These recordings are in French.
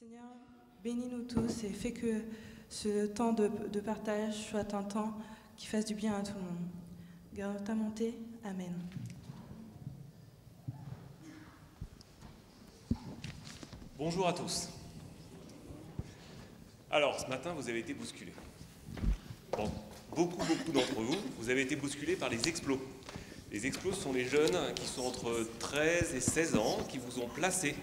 Seigneur, bénis-nous tous et fais que ce temps de partage soit un temps qui fasse du bien à tout le monde. Garde ta montée. Amen. Bonjour à tous. Alors, ce matin, vous avez été bousculés. Bon, beaucoup d'entre vous, vous avez été bousculés par les explos. Les explos sont les jeunes qui sont entre 13 et 16 ans, qui vous ont placé,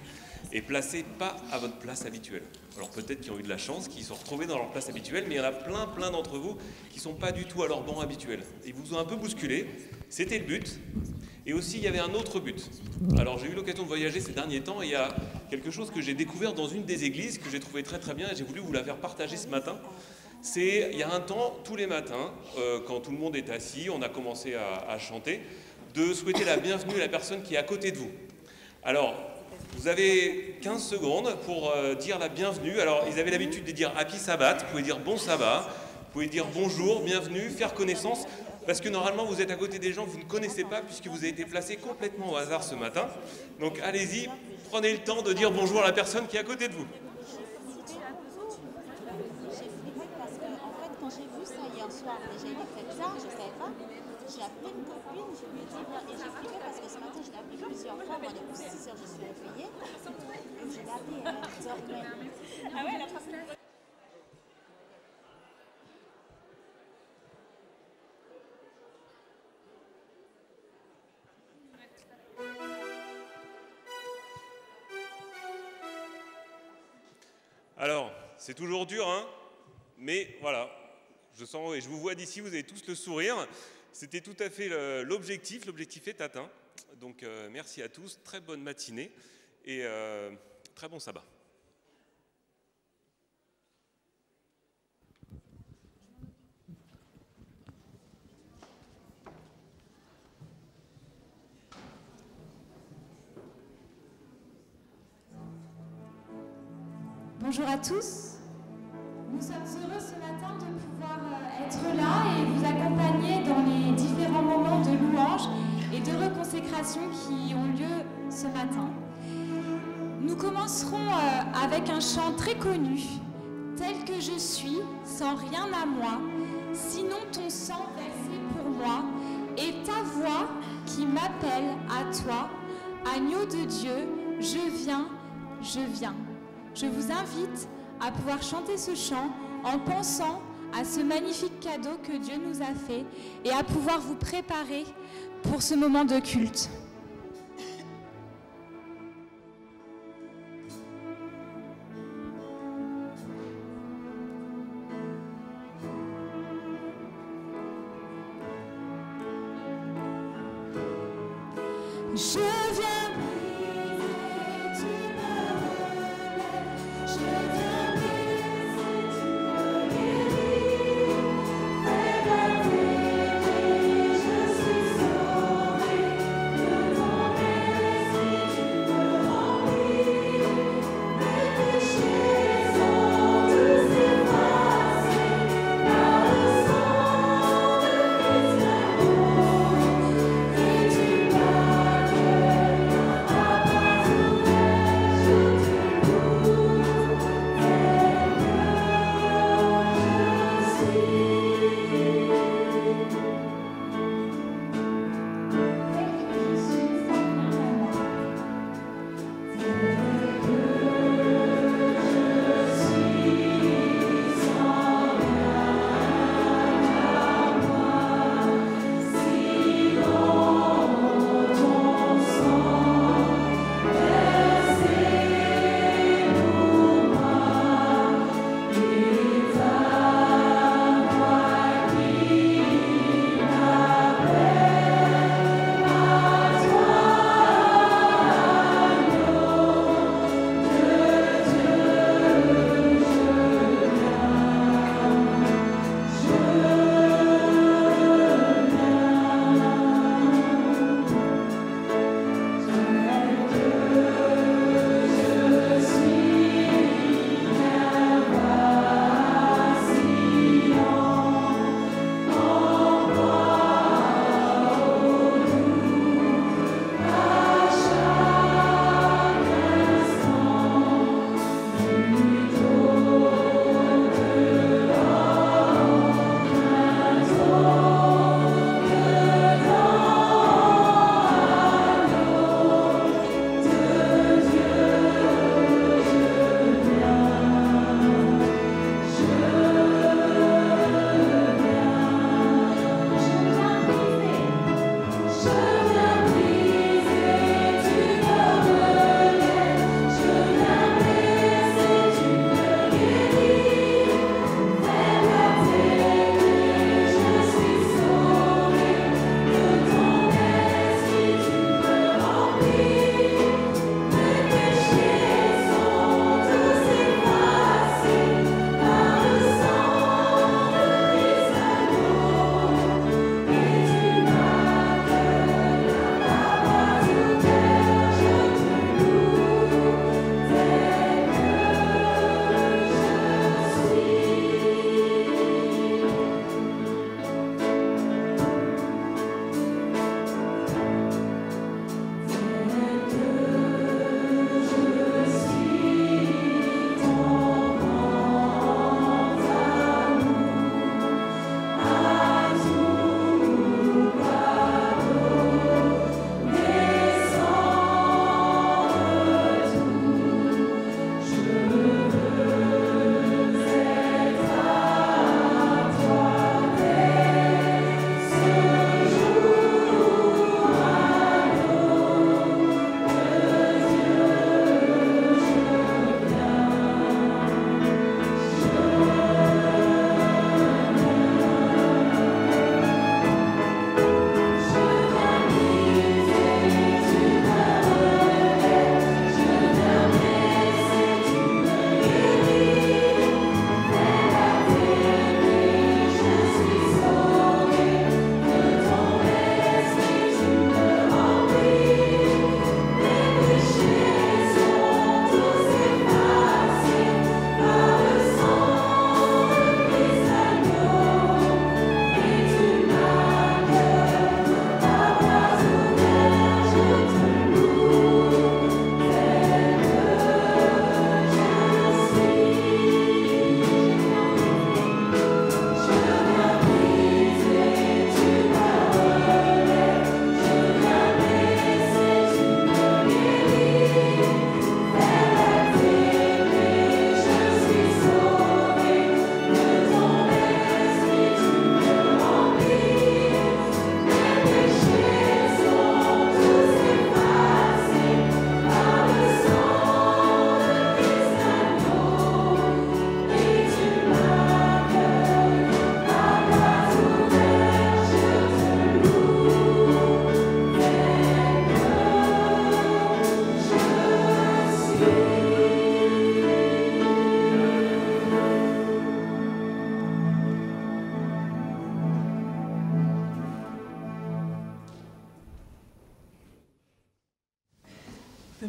et placé pas à votre place habituelle. Alors peut-être qu'ils ont eu de la chance, qu'ils se sont retrouvés dans leur place habituelle, mais il y en a plein d'entre vous qui ne sont pas du tout à leur banc habituel. Ils vous ont un peu bousculés, c'était le but. Et aussi, il y avait un autre but. Alors, j'ai eu l'occasion de voyager ces derniers temps, et il y a quelque chose que j'ai découvert dans une des églises, que j'ai trouvé très bien, et j'ai voulu vous la faire partager ce matin. C'est, il y a un temps, tous les matins, quand tout le monde est assis, on a commencé à chanter, de souhaiter la bienvenue à la personne qui est à côté de vous. Alors, vous avez 15 secondes pour dire la bienvenue. Alors, ils avaient l'habitude de dire Happy Sabbath, vous pouvez dire bon sabbat, vous pouvez dire bonjour, bienvenue, faire connaissance. Parce que normalement, vous êtes à côté des gens que vous ne connaissez pas puisque vous avez été placés complètement au hasard ce matin. Donc allez-y, prenez le temps de dire bonjour à la personne qui est à côté de vous. J'ai flippé parce que, en fait, quand j'ai vu ça hier soir, déjà il était tard, je ne savais pas. J'ai appelé une copine, je lui ai dit, et j'ai flippé parce que ce matin, je l'ai appelé plusieurs fois. Moi, depuis 6 heures, je suis réveillée. Et je l'ai appelé à 11h. Ah ouais, elle a pas fait. Alors, c'est toujours dur, hein, mais voilà, je sens et je vous vois d'ici, vous avez tous le sourire. C'était tout à fait l'objectif est atteint. Donc merci à tous, très bonne matinée et très bon sabbat. Bonjour à tous. Nous sommes heureux ce matin de pouvoir être là et vous accompagner dans les différents moments de louange et de reconsécration qui ont lieu ce matin. Nous commencerons avec un chant très connu, Tel que je suis, sans rien à moi, sinon ton sang versé pour moi, et ta voix qui m'appelle à toi, agneau de Dieu, je viens, je viens. Je vous invite à pouvoir chanter ce chant en pensant à ce magnifique cadeau que Dieu nous a fait et à pouvoir vous préparer pour ce moment de culte. Je viens.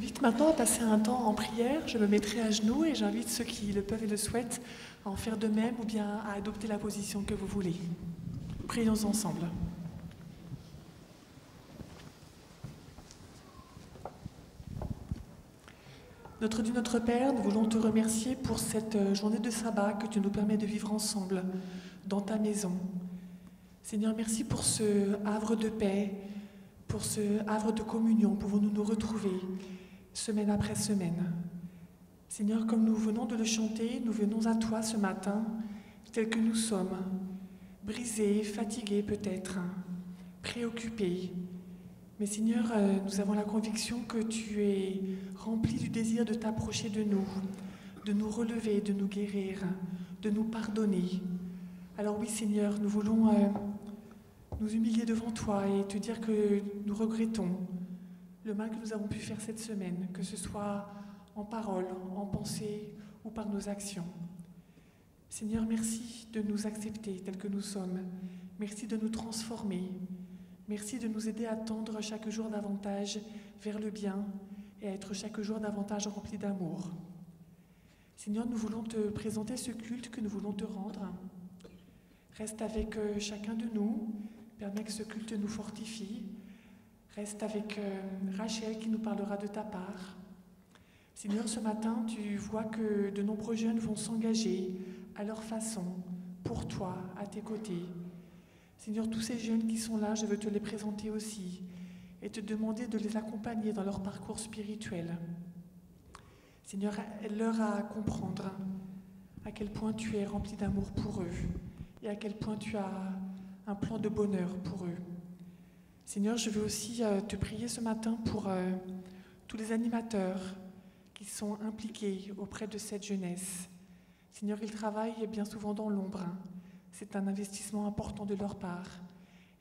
invite maintenant à passer un temps en prière. Je me mettrai à genoux et j'invite ceux qui le peuvent et le souhaitent à en faire de même ou bien à adopter la position que vous voulez. Prions ensemble. Notre Dieu, notre Père, nous voulons te remercier pour cette journée de sabbat que tu nous permets de vivre ensemble dans ta maison. Seigneur, merci pour ce havre de paix, pour ce havre de communion. Pouvons-nous nous retrouver semaine après semaine. Seigneur, comme nous venons de le chanter, nous venons à toi ce matin, tels que nous sommes, brisés, fatigués peut-être, préoccupés. Mais Seigneur, nous avons la conviction que tu es rempli du désir de t'approcher de nous relever, de nous guérir, de nous pardonner. Alors oui Seigneur, nous voulons nous humilier devant toi et te dire que nous regrettons le mal que nous avons pu faire cette semaine, que ce soit en parole, en pensée ou par nos actions. Seigneur, merci de nous accepter tels que nous sommes. Merci de nous transformer. Merci de nous aider à tendre chaque jour davantage vers le bien et à être chaque jour davantage remplis d'amour. Seigneur, nous voulons te présenter ce culte que nous voulons te rendre. Reste avec chacun de nous, permets que ce culte nous fortifie. Reste avec Rachel qui nous parlera de ta part. Seigneur, ce matin, tu vois que de nombreux jeunes vont s'engager à leur façon, pour toi, à tes côtés. Seigneur, tous ces jeunes qui sont là, je veux te les présenter aussi et te demander de les accompagner dans leur parcours spirituel. Seigneur, aide-leur à comprendre à quel point tu es rempli d'amour pour eux et à quel point tu as un plan de bonheur pour eux. Seigneur, je veux aussi te prier ce matin pour tous les animateurs qui sont impliqués auprès de cette jeunesse. Seigneur, ils travaillent bien souvent dans l'ombre. C'est un investissement important de leur part.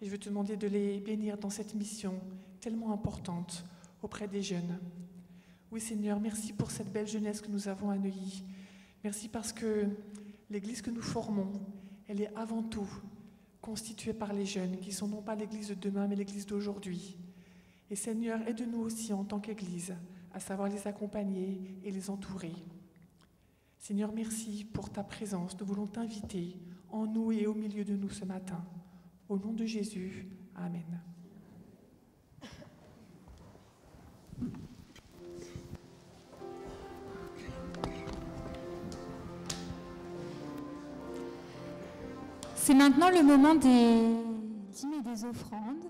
Et je veux te demander de les bénir dans cette mission tellement importante auprès des jeunes. Oui Seigneur, merci pour cette belle jeunesse que nous avons à Neuilly. Merci parce que l'église que nous formons, elle est avant tout constituée par les jeunes, qui sont non pas l'église de demain, mais l'église d'aujourd'hui. Et Seigneur, aide-nous aussi en tant qu'église à savoir les accompagner et les entourer. Seigneur, merci pour ta présence. Nous voulons t'inviter en nous et au milieu de nous ce matin. Au nom de Jésus, Amen. C'est maintenant le moment des dîmes et des offrandes.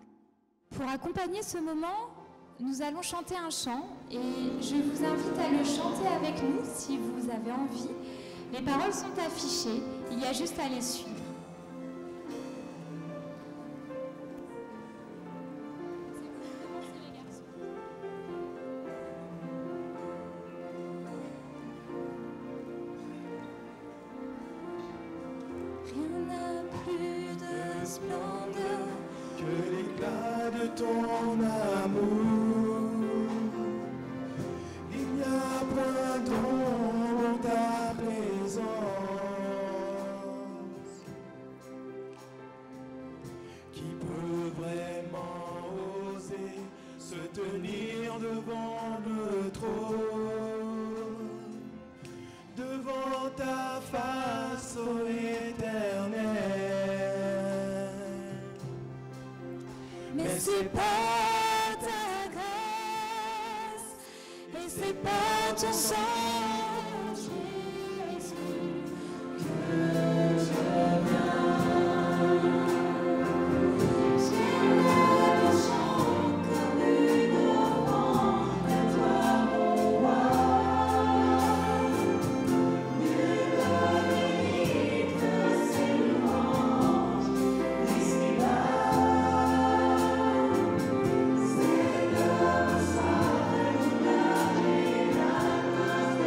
Pour accompagner ce moment, nous allons chanter un chant et je vous invite à le chanter avec nous si vous avez envie. Les paroles sont affichées, il y a juste à les suivre. Rien n'a plus de splendeur que l'éclat de ton amour. Il n'y a point d'ombre en ta présence qui peut vraiment oser se tenir devant le trône, devant ta face, ô Éternel. Mais c'est pas ta grâce et c'est pas ton sang, Jésus, que je viens. J'élève le chant comme une offrande à toi, mon roi. Nul ne mérite ces louanges ici-bas. C'est comme ça, l'image et la gloire.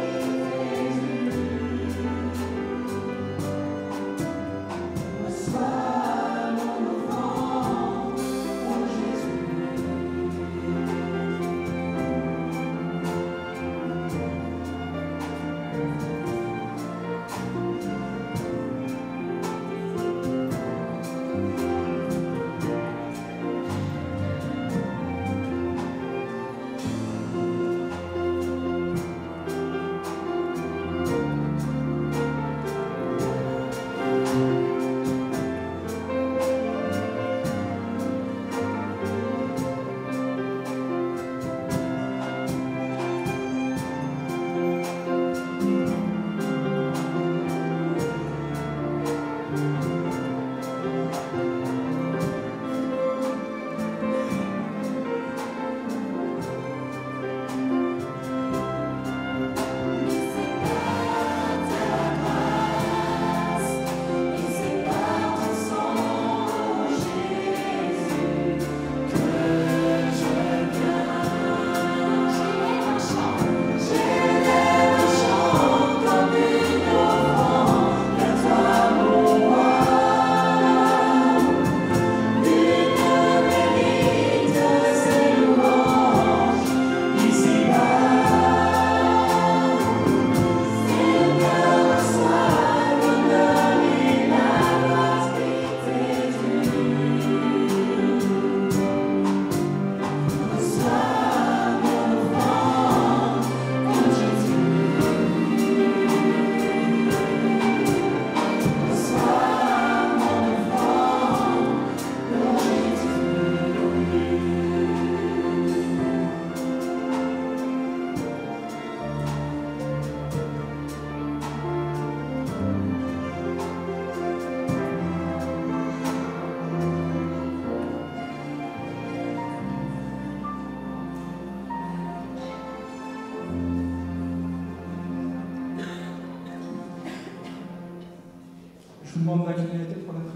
vous demande d'incliner la tête pour la prière.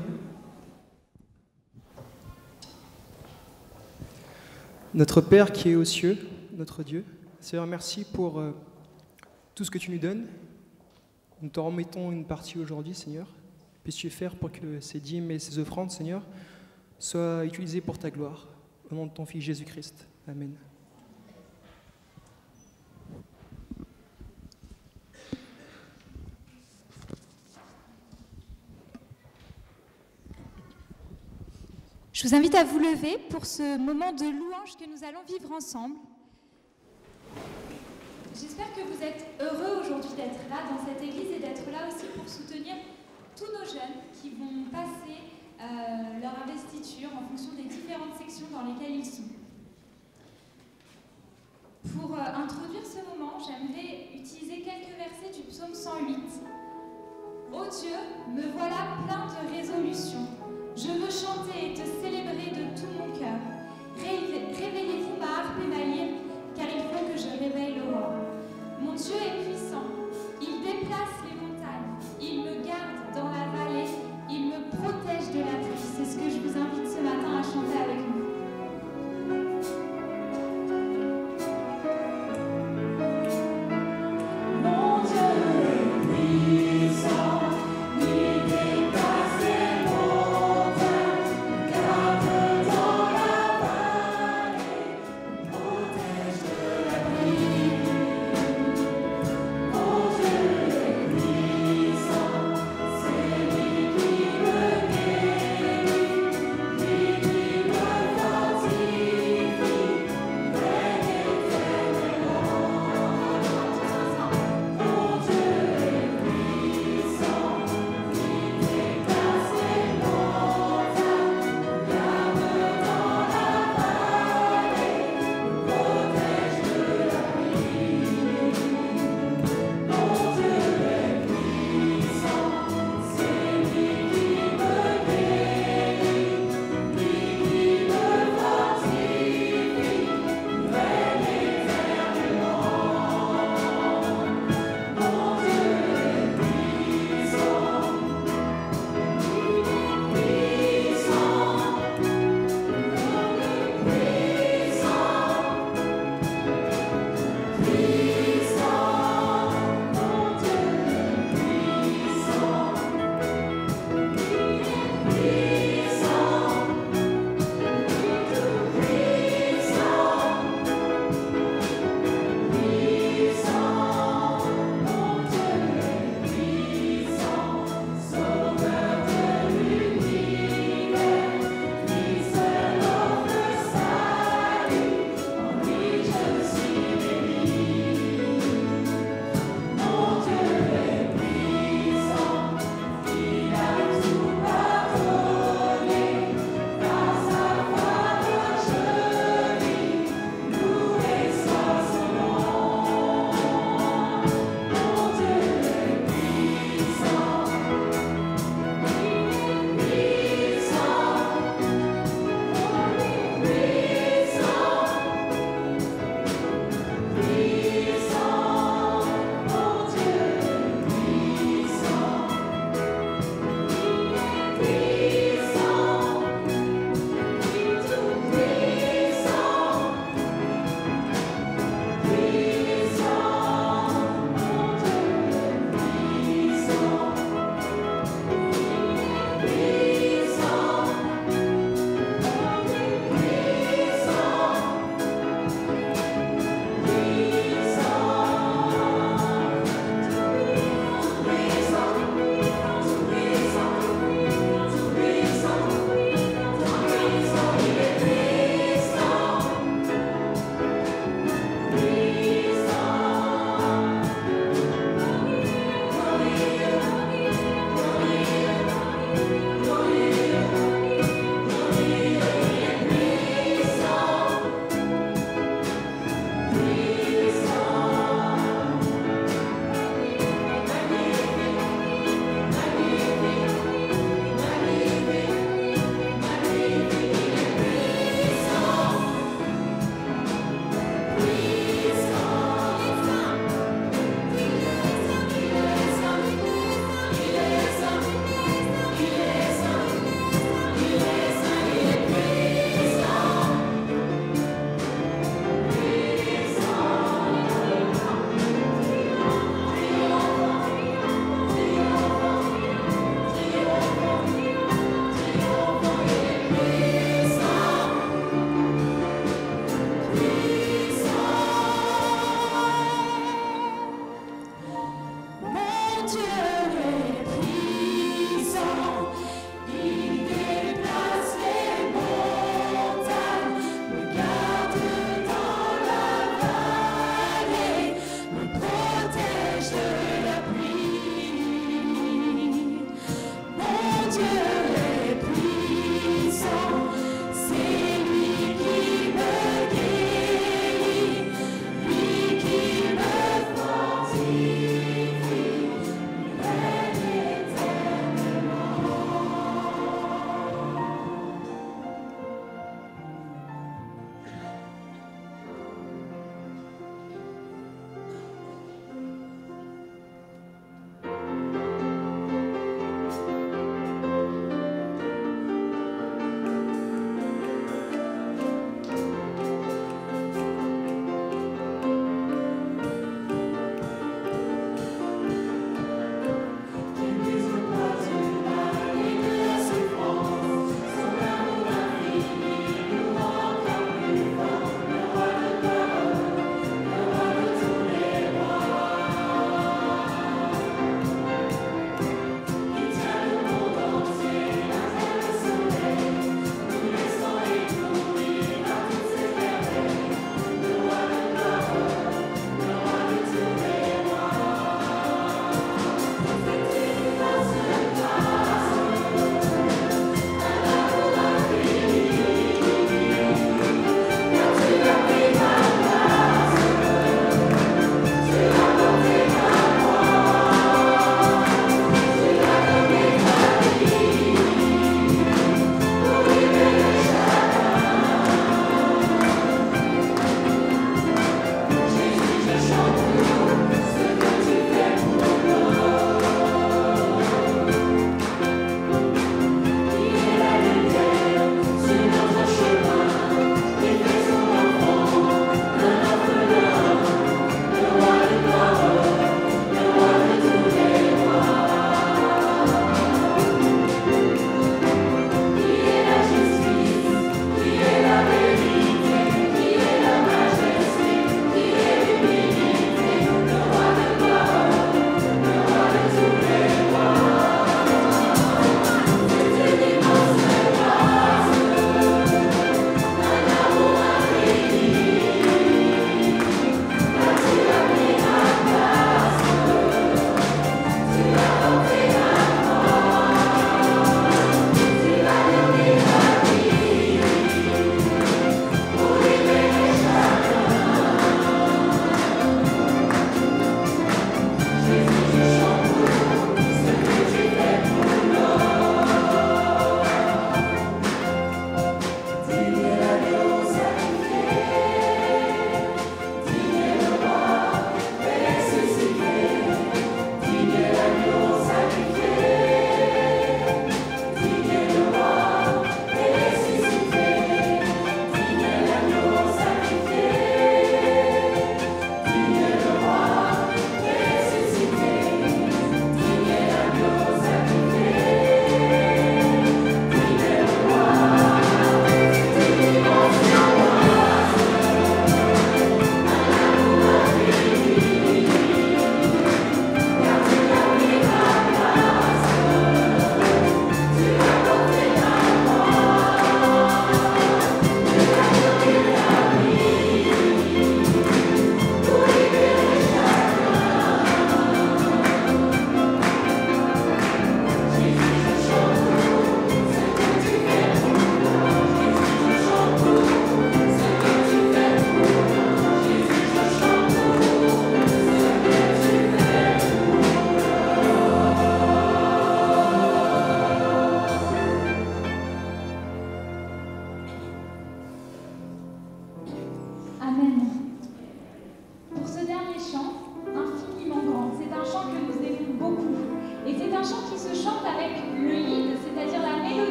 Notre Père qui est aux cieux, notre Dieu, Seigneur, merci pour tout ce que tu nous donnes. Nous t'en remettons une partie aujourd'hui, Seigneur. Puisses-tu faire pour que ces dîmes et ces offrandes, Seigneur, soient utilisées pour ta gloire. Au nom de ton Fils Jésus-Christ. Amen. Je vous invite à vous lever pour ce moment de louange que nous allons vivre ensemble. J'espère que vous êtes heureux aujourd'hui d'être là dans cette église et d'être là aussi pour soutenir tous nos jeunes qui vont passer leur investiture en fonction des différentes sections dans lesquelles ils sont. Pour introduire ce moment, j'aimerais utiliser quelques versets du psaume 108. Ô Dieu, me voilà plein de résolutions. Je veux chanter et te célébrer de tout mon cœur. Réveillez-vous ma harpe et ma lyre, car il faut que je réveille le roi. Mon Dieu est puissant, il déplace les montagnes, il me garde dans la vallée, il me protège de la pluie. C'est ce que je vous invite ce matin à chanter avec nous. Mon Dieu est puissant, il dépasse les montagnes, garde dans la vallée, protège de la pluie. Mon Dieu est puissant.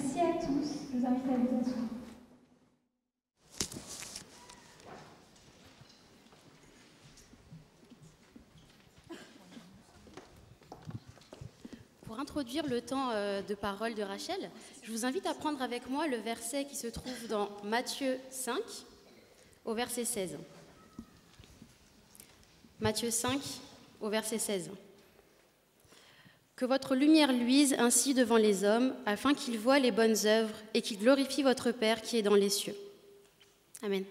Merci à tous. Je vous invite à vous asseoir. Pour introduire le temps de parole de Rachel, je vous invite à prendre avec moi le verset qui se trouve dans Matthieu 5, au verset 16. Matthieu 5, au verset 16. Que votre lumière luise ainsi devant les hommes, afin qu'ils voient les bonnes œuvres et qu'ils glorifient votre Père qui est dans les cieux. Amen.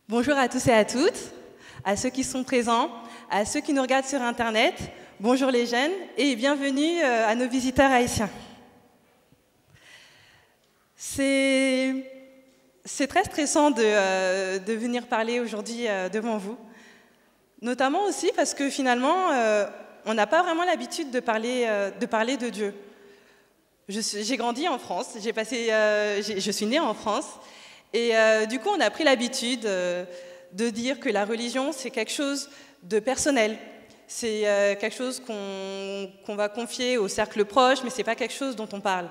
Bonjour à tous et à toutes, à ceux qui sont présents, à ceux qui nous regardent sur Internet. Bonjour les jeunes et bienvenue à nos visiteurs haïtiens. C'est très stressant de venir parler aujourd'hui devant vous, notamment aussi parce que finalement, on n'a pas vraiment l'habitude de parler de Dieu. J'ai grandi en France, je suis née en France, et du coup, on a pris l'habitude de dire que la religion, c'est quelque chose de personnel. C'est quelque chose qu'on va confier au cercle proche, mais ce n'est pas quelque chose dont on parle.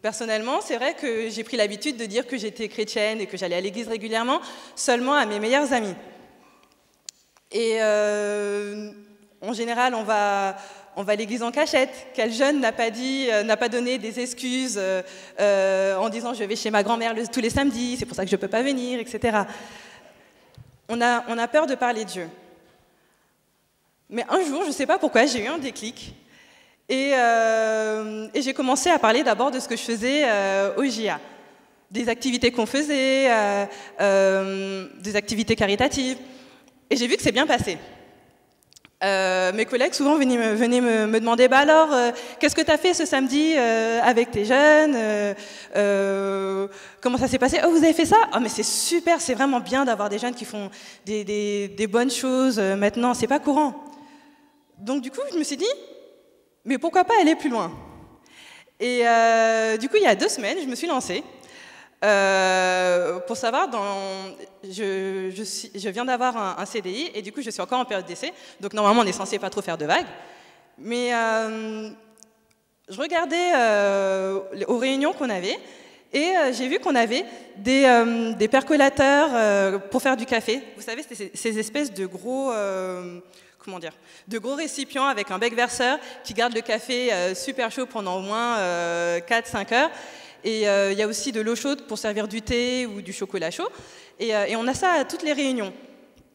Personnellement, c'est vrai que j'ai pris l'habitude de dire que j'étais chrétienne et que j'allais à l'église régulièrement, seulement à mes meilleurs amis. Et en général, on va à l'église en cachette. Quel jeune n'a pas donné des excuses en disant « je vais chez ma grand-mère tous les samedis, c'est pour ça que je ne peux pas venir », etc. On a peur de parler de Dieu. Mais un jour, je ne sais pas pourquoi, j'ai eu un déclic. Et j'ai commencé à parler d'abord de ce que je faisais au JA. Des activités qu'on faisait, des activités caritatives. Et j'ai vu que c'est bien passé. Mes collègues souvent venaient me demander bah alors, qu'est-ce que tu as fait ce samedi avec tes jeunes comment ça s'est passé? Oh, vous avez fait ça? Oh, mais c'est super, c'est vraiment bien d'avoir des jeunes qui font des bonnes choses maintenant, c'est pas courant. Donc du coup, je me suis dit, mais pourquoi pas aller plus loin? Et du coup, il y a 2 semaines, je me suis lancée pour savoir, je viens d'avoir un CDI et du coup je suis encore en période d'essai, donc normalement on est censé pas trop faire de vagues, mais je regardais aux réunions qu'on avait et j'ai vu qu'on avait des percolateurs pour faire du café. Vous savez, c'est ces espèces de gros de gros récipients avec un bec verseur qui gardent le café super chaud pendant au moins 4-5 heures. Et il y a aussi de l'eau chaude pour servir du thé ou du chocolat chaud. Et on a ça à toutes les réunions.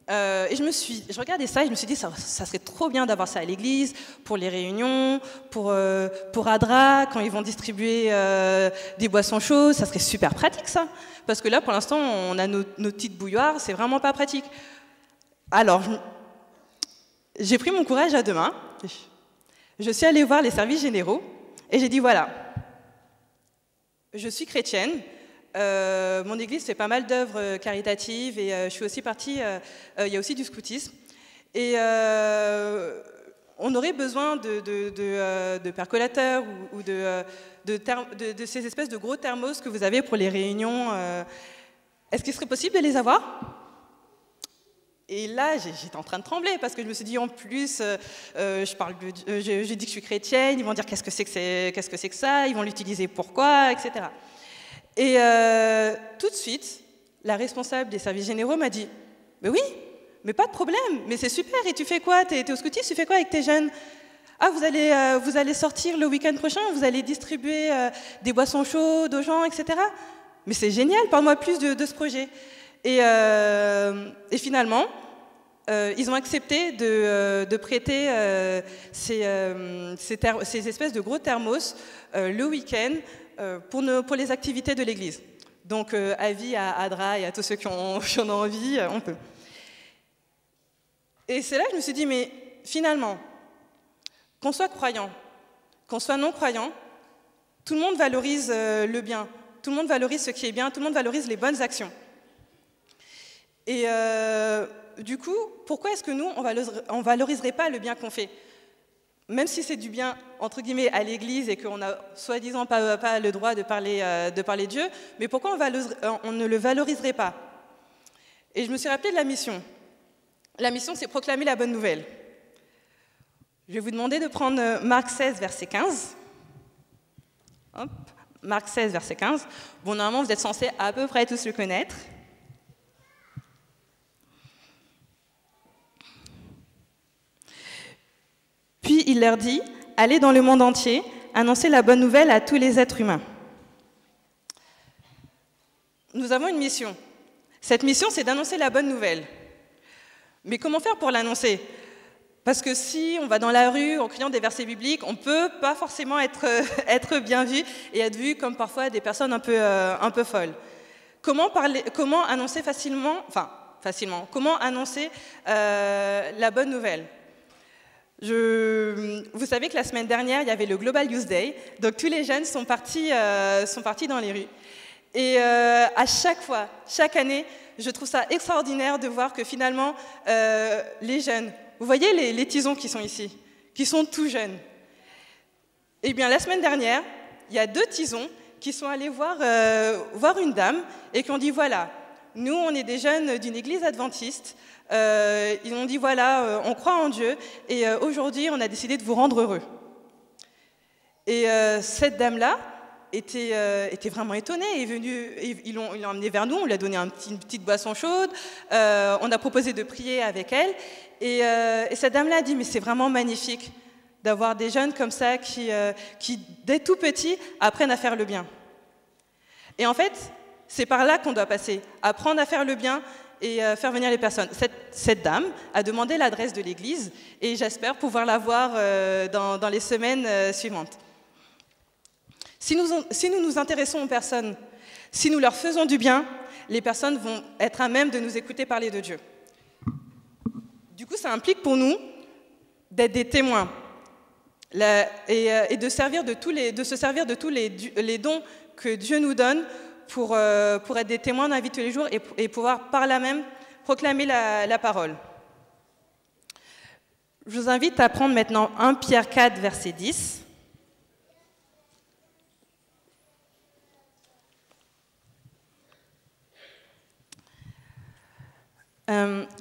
Et je regardais ça et je me suis dit, ça serait trop bien d'avoir ça à l'église, pour les réunions, pour Adra, quand ils vont distribuer des boissons chaudes, ça serait super pratique ça. Parce que là, pour l'instant, on a nos petites bouilloires, c'est vraiment pas pratique. Alors, j'ai pris mon courage à 2 mains. Je suis allée voir les services généraux et j'ai dit, voilà, je suis chrétienne, mon église fait pas mal d'œuvres caritatives et je suis aussi partie, il y a aussi du scoutisme. Et on aurait besoin de percolateurs ou de ces espèces de gros thermos que vous avez pour les réunions. Est-ce qu'il serait possible de les avoir ? Et là, j'étais en train de trembler parce que je me suis dit, en plus, je dis que je suis chrétienne, ils vont dire qu'est-ce que c'est que ça, ils vont l'utiliser pourquoi, etc. Et tout de suite, la responsable des services généraux m'a dit, mais oui, mais pas de problème, mais c'est super, et tu fais quoi? T'es au scoutisme, tu fais quoi avec tes jeunes? Ah, vous allez sortir le week-end prochain, vous allez distribuer des boissons chaudes aux gens, etc. Mais c'est génial, parle-moi plus de ce projet. Et finalement, ils ont accepté de prêter ces espèces de gros thermos le week-end pour les activités de l'église. Donc, avis à Adra et à tous ceux qui en ont envie, on peut. Et c'est là que je me suis dit, mais finalement, qu'on soit croyant, qu'on soit non-croyant, tout le monde valorise le bien, tout le monde valorise ce qui est bien, tout le monde valorise les bonnes actions. Et du coup, pourquoi est-ce que nous, on valoriserait pas le bien qu'on fait? même si c'est du bien, entre guillemets, à l'Église et qu'on n'a soi-disant pas le droit de parler de Dieu, mais pourquoi on ne le valoriserait pas? Et je me suis rappelé de la mission. La mission, c'est proclamer la bonne nouvelle. Je vais vous demander de prendre Marc 16, verset 15. Hop, Marc 16, verset 15. Bon, normalement, vous êtes censés à peu près tous le connaître. Puis il leur dit, « Allez dans le monde entier, annoncez la bonne nouvelle à tous les êtres humains. » Nous avons une mission. Cette mission, c'est d'annoncer la bonne nouvelle. Mais comment faire pour l'annoncer? Parce que si on va dans la rue en criant des versets bibliques, on ne peut pas forcément être bien vu et être vu comme parfois des personnes un peu folles. Comment annoncer facilement, comment annoncer la bonne nouvelle? Vous savez que la semaine dernière, il y avait le Global Youth Day, donc tous les jeunes sont partis dans les rues. Et à chaque fois, chaque année, je trouve ça extraordinaire de voir que finalement, les jeunes, vous voyez les tisons qui sont ici, qui sont tout jeunes. Eh bien, la semaine dernière, il y a 2 tisons qui sont allés voir une dame et qui ont dit, voilà, nous, on est des jeunes d'une église adventiste. Ils ont dit, voilà, on croit en Dieu et aujourd'hui, on a décidé de vous rendre heureux. Et cette dame-là était vraiment étonnée. Ils l'ont emmenée vers nous, on lui a donné une petite boisson chaude, on a proposé de prier avec elle. Et cette dame-là a dit, mais c'est vraiment magnifique d'avoir des jeunes comme ça qui, dès tout petits, apprennent à faire le bien. Et en fait, c'est par là qu'on doit passer, apprendre à faire le bien et faire venir les personnes. Cette dame a demandé l'adresse de l'église et j'espère pouvoir la voir dans les semaines suivantes. Si nous nous intéressons aux personnes, si nous leur faisons du bien, les personnes vont être à même de nous écouter parler de Dieu. Du coup, ça implique pour nous d'être des témoins et de se servir de tous les dons que Dieu nous donne pour être des témoins dans la vie de tous les jours et pouvoir par là même proclamer la parole. Je vous invite à prendre maintenant 1 Pierre 4, verset 10.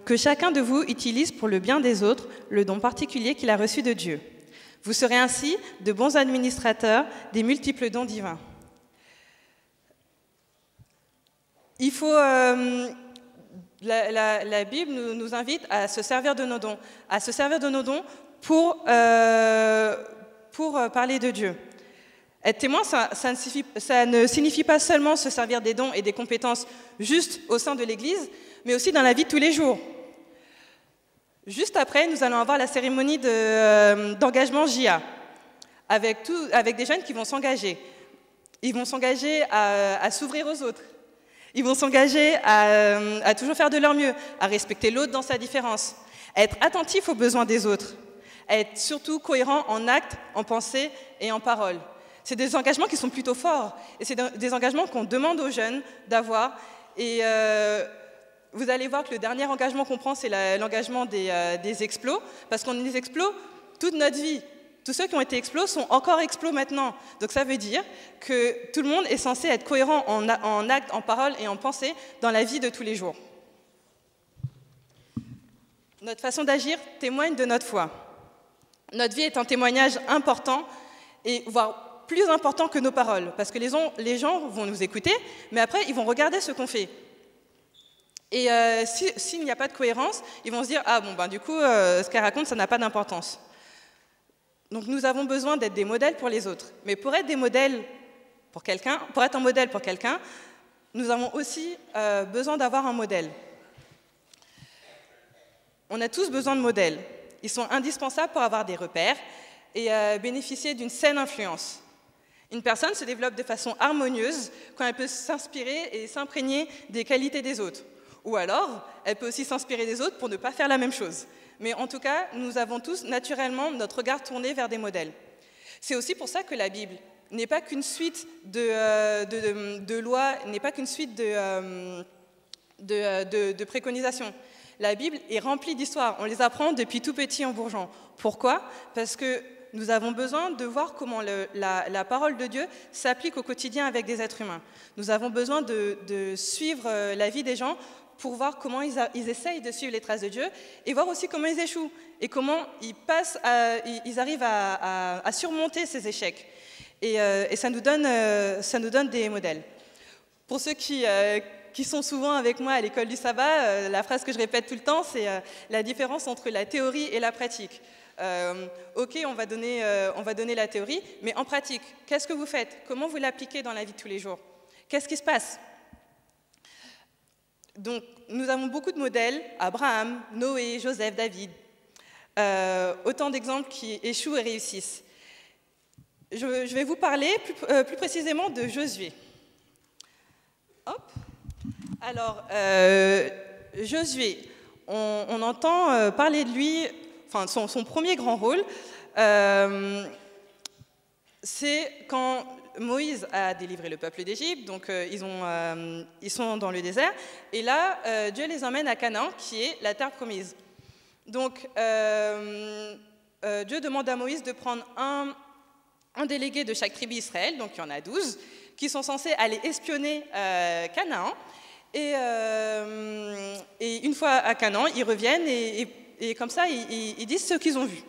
Que chacun de vous utilise pour le bien des autres le don particulier qu'il a reçu de Dieu. Vous serez ainsi de bons administrateurs des multiples dons divins. Il faut, la Bible nous invite à se servir de nos dons, pour parler de Dieu. Être témoin, ça ne signifie pas seulement se servir des dons et des compétences juste au sein de l'Église, mais aussi dans la vie de tous les jours. Juste après, nous allons avoir la cérémonie d'engagement JA, avec des jeunes qui vont s'engager. Ils vont s'engager à s'ouvrir aux autres. Ils vont s'engager à toujours faire de leur mieux, à respecter l'autre dans sa différence, à être attentifs aux besoins des autres, à être surtout cohérents en actes, en pensée et en parole. C'est des engagements qui sont plutôt forts, et c'est des engagements qu'on demande aux jeunes d'avoir. Et vous allez voir que le dernier engagement qu'on prend, c'est l'engagement des explos, parce qu'on est des explos toute notre vie. Tous ceux qui ont été explos sont encore explos maintenant. Donc ça veut dire que tout le monde est censé être cohérent en actes, en paroles et en pensée dans la vie de tous les jours. Notre façon d'agir témoigne de notre foi. Notre vie est un témoignage important, et voire plus important que nos paroles, parce que les gens vont nous écouter, mais après, ils vont regarder ce qu'on fait. Et s'il n'y a pas de cohérence, ils vont se dire « Ah bon, ben du coup, ce qu'elle raconte, ça n'a pas d'importance ». Donc nous avons besoin d'être des modèles pour les autres. Mais pour être un modèle pour quelqu'un, nous avons aussi besoin d'avoir un modèle. On a tous besoin de modèles. Ils sont indispensables pour avoir des repères et bénéficier d'une saine influence. Une personne se développe de façon harmonieuse quand elle peut s'inspirer et s'imprégner des qualités des autres. Ou alors, elle peut aussi s'inspirer des autres pour ne pas faire la même chose. Mais en tout cas, nous avons tous naturellement notre regard tourné vers des modèles. C'est aussi pour ça que la Bible n'est pas qu'une suite de lois, n'est pas qu'une suite de préconisations. La Bible est remplie d'histoires. On les apprend depuis tout petit en bourgeon. Pourquoi? Parce que nous avons besoin de voir comment la parole de Dieu s'applique au quotidien avec des êtres humains. Nous avons besoin de suivre la vie des gens pour voir comment ils essayent de suivre les traces de Dieu et voir aussi comment ils échouent et comment ils arrivent à surmonter ces échecs. Et ça nous donne des modèles. Pour ceux qui sont souvent avec moi à l'école du sabbat, la phrase que je répète tout le temps, c'est la différence entre la théorie et la pratique. Ok, on va donner la théorie, mais en pratique, qu'est-ce que vous faites? Comment vous l'appliquez dans la vie de tous les jours? Qu'est-ce qui se passe? Donc, nous avons beaucoup de modèles, Abraham, Noé, Joseph, David, autant d'exemples qui échouent et réussissent. Je vais vous parler plus précisément de Josué. Hop. Alors, Josué, on entend parler de lui, enfin son premier grand rôle, c'est quand Moïse a délivré le peuple d'Égypte, donc ils sont dans le désert, et là, Dieu les emmène à Canaan, qui est la terre promise. Donc, Dieu demande à Moïse de prendre un délégué de chaque tribu d'Israël, donc il y en a 12, qui sont censés aller espionner Canaan. Et une fois à Canaan, ils reviennent et comme ça, ils disent ce qu'ils ont vu.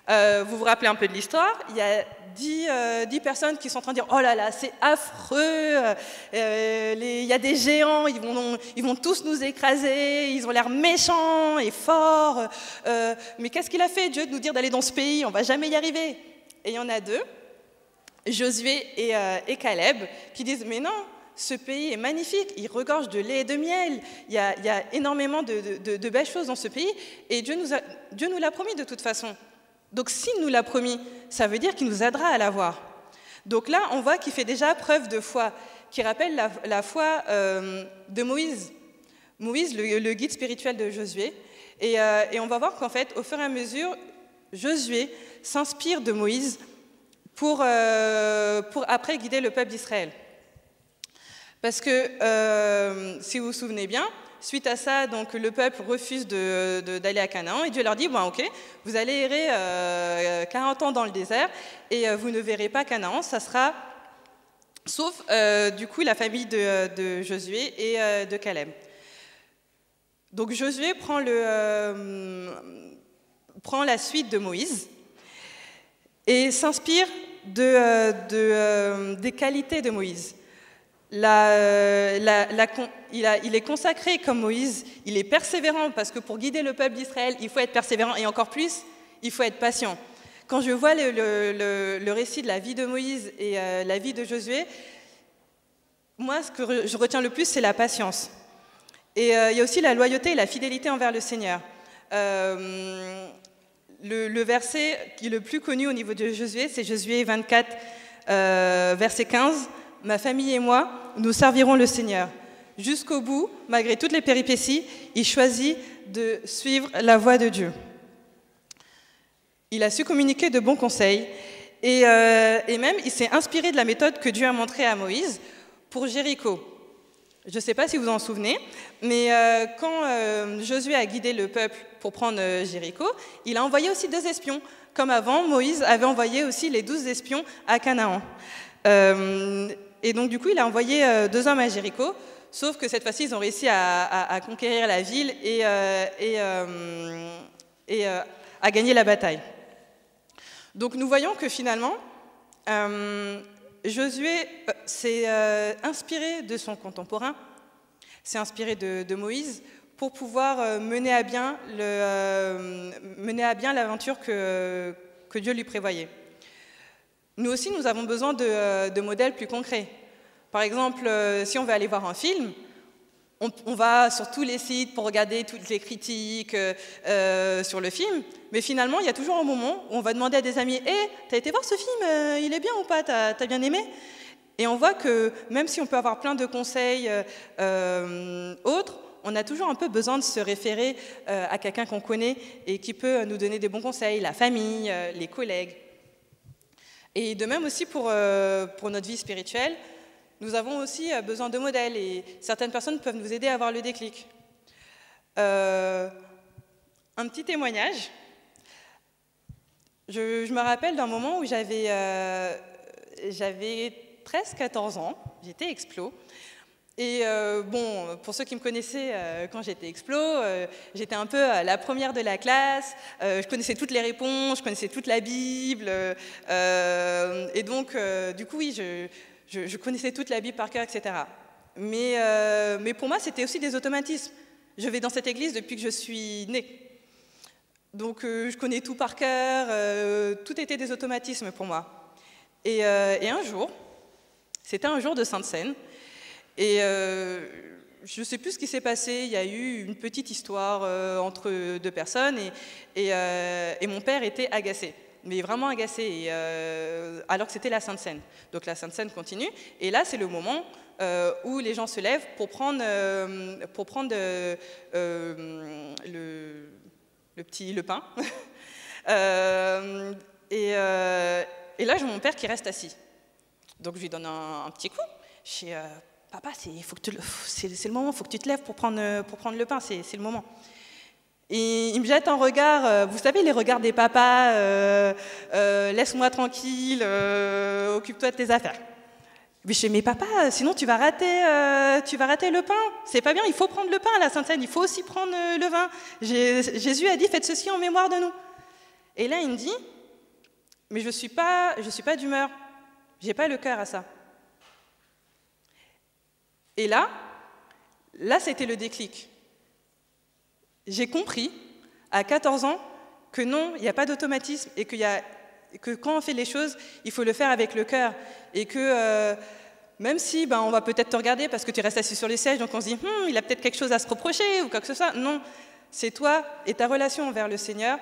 Vous vous rappelez un peu de l'histoire, il y a 10 personnes qui sont en train de dire « Oh là là, c'est affreux, il y a des géants, ils vont tous nous écraser, ils ont l'air méchants et forts. Mais qu'est-ce qu'il a fait, Dieu, de nous dire d'aller dans ce pays? On ne va jamais y arriver. » Et il y en a 2, Josué et Caleb, qui disent « Mais non, ce pays est magnifique, il regorge de lait et de miel, il y a énormément de belles choses dans ce pays, et Dieu nous l'a promis de toute façon. Donc s'il nous l'a promis, ça veut dire qu'il nous aidera à l'avoir. » Donc là, on voit qu'il fait déjà preuve de foi, qui rappelle la foi de Moïse. Moïse, le guide spirituel de Josué. Et on va voir qu'en fait, au fur et à mesure, Josué s'inspire de Moïse pour après guider le peuple d'Israël. Parce que, si vous vous souvenez bien, suite à ça, donc, le peuple refuse d'aller à Canaan, et Dieu leur dit, bon, ok, vous allez errer 40 ans dans le désert, et vous ne verrez pas Canaan, ça sera, sauf, du coup, la famille de Josué et de Caleb. Donc Josué prend la suite de Moïse, et s'inspire des qualités de Moïse. Il est consacré comme Moïse, il est persévérant, parce que pour guider le peuple d'Israël, il faut être persévérant, et encore plus, il faut être patient. Quand je vois le récit de la vie de Moïse et la vie de Josué, moi, ce que je retiens le plus, c'est la patience. Et il y a aussi la loyauté et la fidélité envers le Seigneur. Le verset qui est le plus connu au niveau de Josué, c'est Josué 24, verset 15. « Ma famille et moi, nous servirons le Seigneur. » Jusqu'au bout, malgré toutes les péripéties, il choisit de suivre la voie de Dieu. Il a su communiquer de bons conseils et même il s'est inspiré de la méthode que Dieu a montrée à Moïse pour Jéricho. Je ne sais pas si vous en souvenez, mais quand Josué a guidé le peuple pour prendre Jéricho, il a envoyé aussi 2 espions. Comme avant, Moïse avait envoyé aussi les 12 espions à Canaan. Et donc, du coup, il a envoyé 2 hommes à Jéricho, sauf que cette fois-ci, ils ont réussi à conquérir la ville et à gagner la bataille. Donc, nous voyons que finalement, Josué s'est inspiré de son contemporain, s'est inspiré de Moïse pour pouvoir mener à bien l'aventure que Dieu lui prévoyait. Nous aussi, nous avons besoin de modèles plus concrets. Par exemple, si on veut aller voir un film, on va sur tous les sites pour regarder toutes les critiques sur le film, mais finalement, il y a toujours un moment où on va demander à des amis « Hey, t'as été voir ce film, il est bien ou pas, t'as bien aimé ?» Et on voit que même si on peut avoir plein de conseils autres, on a toujours un peu besoin de se référer à quelqu'un qu'on connaît et qui peut nous donner des bons conseils, la famille, les collègues. Et de même aussi pour notre vie spirituelle, nous avons aussi besoin de modèles et certaines personnes peuvent nous aider à avoir le déclic. Un petit témoignage. Je me rappelle d'un moment où j'avais 13-14 ans, j'étais explo. Et bon, pour ceux qui me connaissaient quand j'étais explo, j'étais un peu la première de la classe, je connaissais toutes les réponses, je connaissais toute la Bible, et donc du coup oui, je connaissais toute la Bible par cœur, etc. Mais pour moi, c'était aussi des automatismes. Je vais dans cette église depuis que je suis née. Donc je connais tout par cœur, tout était des automatismes pour moi. Et un jour, c'était un jour de Sainte-Seine, et je ne sais plus ce qui s'est passé, il y a eu une petite histoire entre deux personnes, et mon père était agacé, mais vraiment agacé, alors que c'était la Sainte-Seine. Donc la Sainte-Seine continue, et là c'est le moment où les gens se lèvent pour prendre le pain. Et là, j'ai mon père qui reste assis. Donc, je lui donne un petit coup. Je dis, papa, c'est le moment, il faut que tu te lèves pour prendre le pain, c'est le moment. Et il me jette un regard, vous savez, les regards des papas, laisse-moi tranquille, occupe-toi de tes affaires. Mais je dis, mais papa, sinon tu vas rater le pain. C'est pas bien, il faut prendre le pain à la Sainte-Seine, il faut aussi prendre le vin. Jésus a dit, faites ceci en mémoire de nous. Et là, il me dit, mais je suis pas d'humeur, j'ai pas le cœur à ça. Et là, c'était le déclic. J'ai compris, à 14 ans, que non, il n'y a pas d'automatisme et que quand on fait les choses, il faut le faire avec le cœur. Et que même si on va peut-être te regarder parce que tu restes assis sur les sièges, donc on se dit il a peut-être quelque chose à se reprocher ou quoi que ce soit. Non, c'est toi et ta relation envers le Seigneur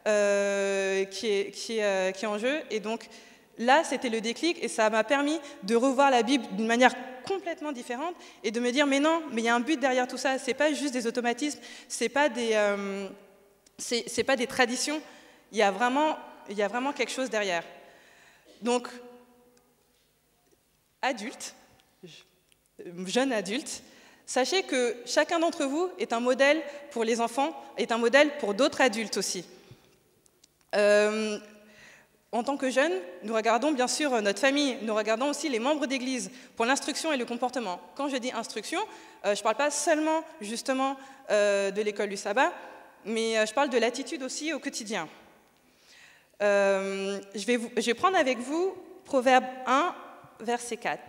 qui est en jeu. Et donc là, c'était le déclic et ça m'a permis de revoir la Bible d'une manière complètement différente et de me dire mais non, mais il y a un but derrière tout ça. C'est pas juste des automatismes, c'est pas des traditions. Il y a vraiment quelque chose derrière. Donc, adultes, jeunes adultes, sachez que chacun d'entre vous est un modèle pour les enfants, est un modèle pour d'autres adultes aussi. En tant que jeunes, nous regardons bien sûr notre famille, nous regardons aussi les membres d'église pour l'instruction et le comportement. Quand je dis instruction, je ne parle pas seulement justement de l'école du sabbat, mais je parle de l'attitude aussi au quotidien. Je vais prendre avec vous Proverbe 1, verset 4.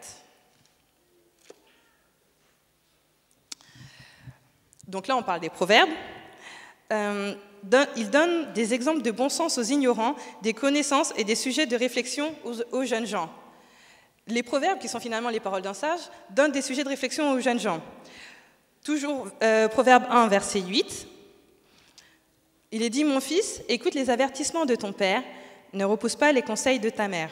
Donc là, on parle des proverbes. Il donne des exemples de bon sens aux ignorants, des connaissances et des sujets de réflexion aux jeunes gens. Les proverbes, qui sont finalement les paroles d'un sage, donnent des sujets de réflexion aux jeunes gens. Toujours Proverbe 1, verset 8. Il est dit, mon fils, écoute les avertissements de ton père, ne repousse pas les conseils de ta mère.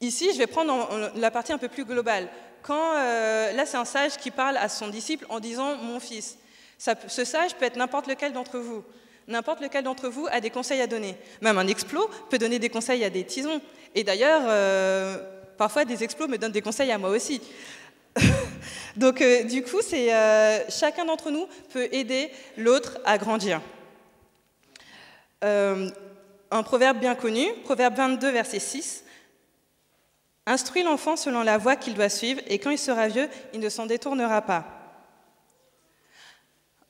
Ici, je vais prendre la partie un peu plus globale. Là, c'est un sage qui parle à son disciple en disant « mon fils ». Ce sage peut être n'importe lequel d'entre vous. N'importe lequel d'entre vous a des conseils à donner. Même un explo peut donner des conseils à des tisons. Et d'ailleurs, parfois, des explos me donnent des conseils à moi aussi. Donc, du coup, chacun d'entre nous peut aider l'autre à grandir. Un proverbe bien connu, Proverbe 22, verset 6. « Instruis l'enfant selon la voie qu'il doit suivre, et quand il sera vieux, il ne s'en détournera pas. »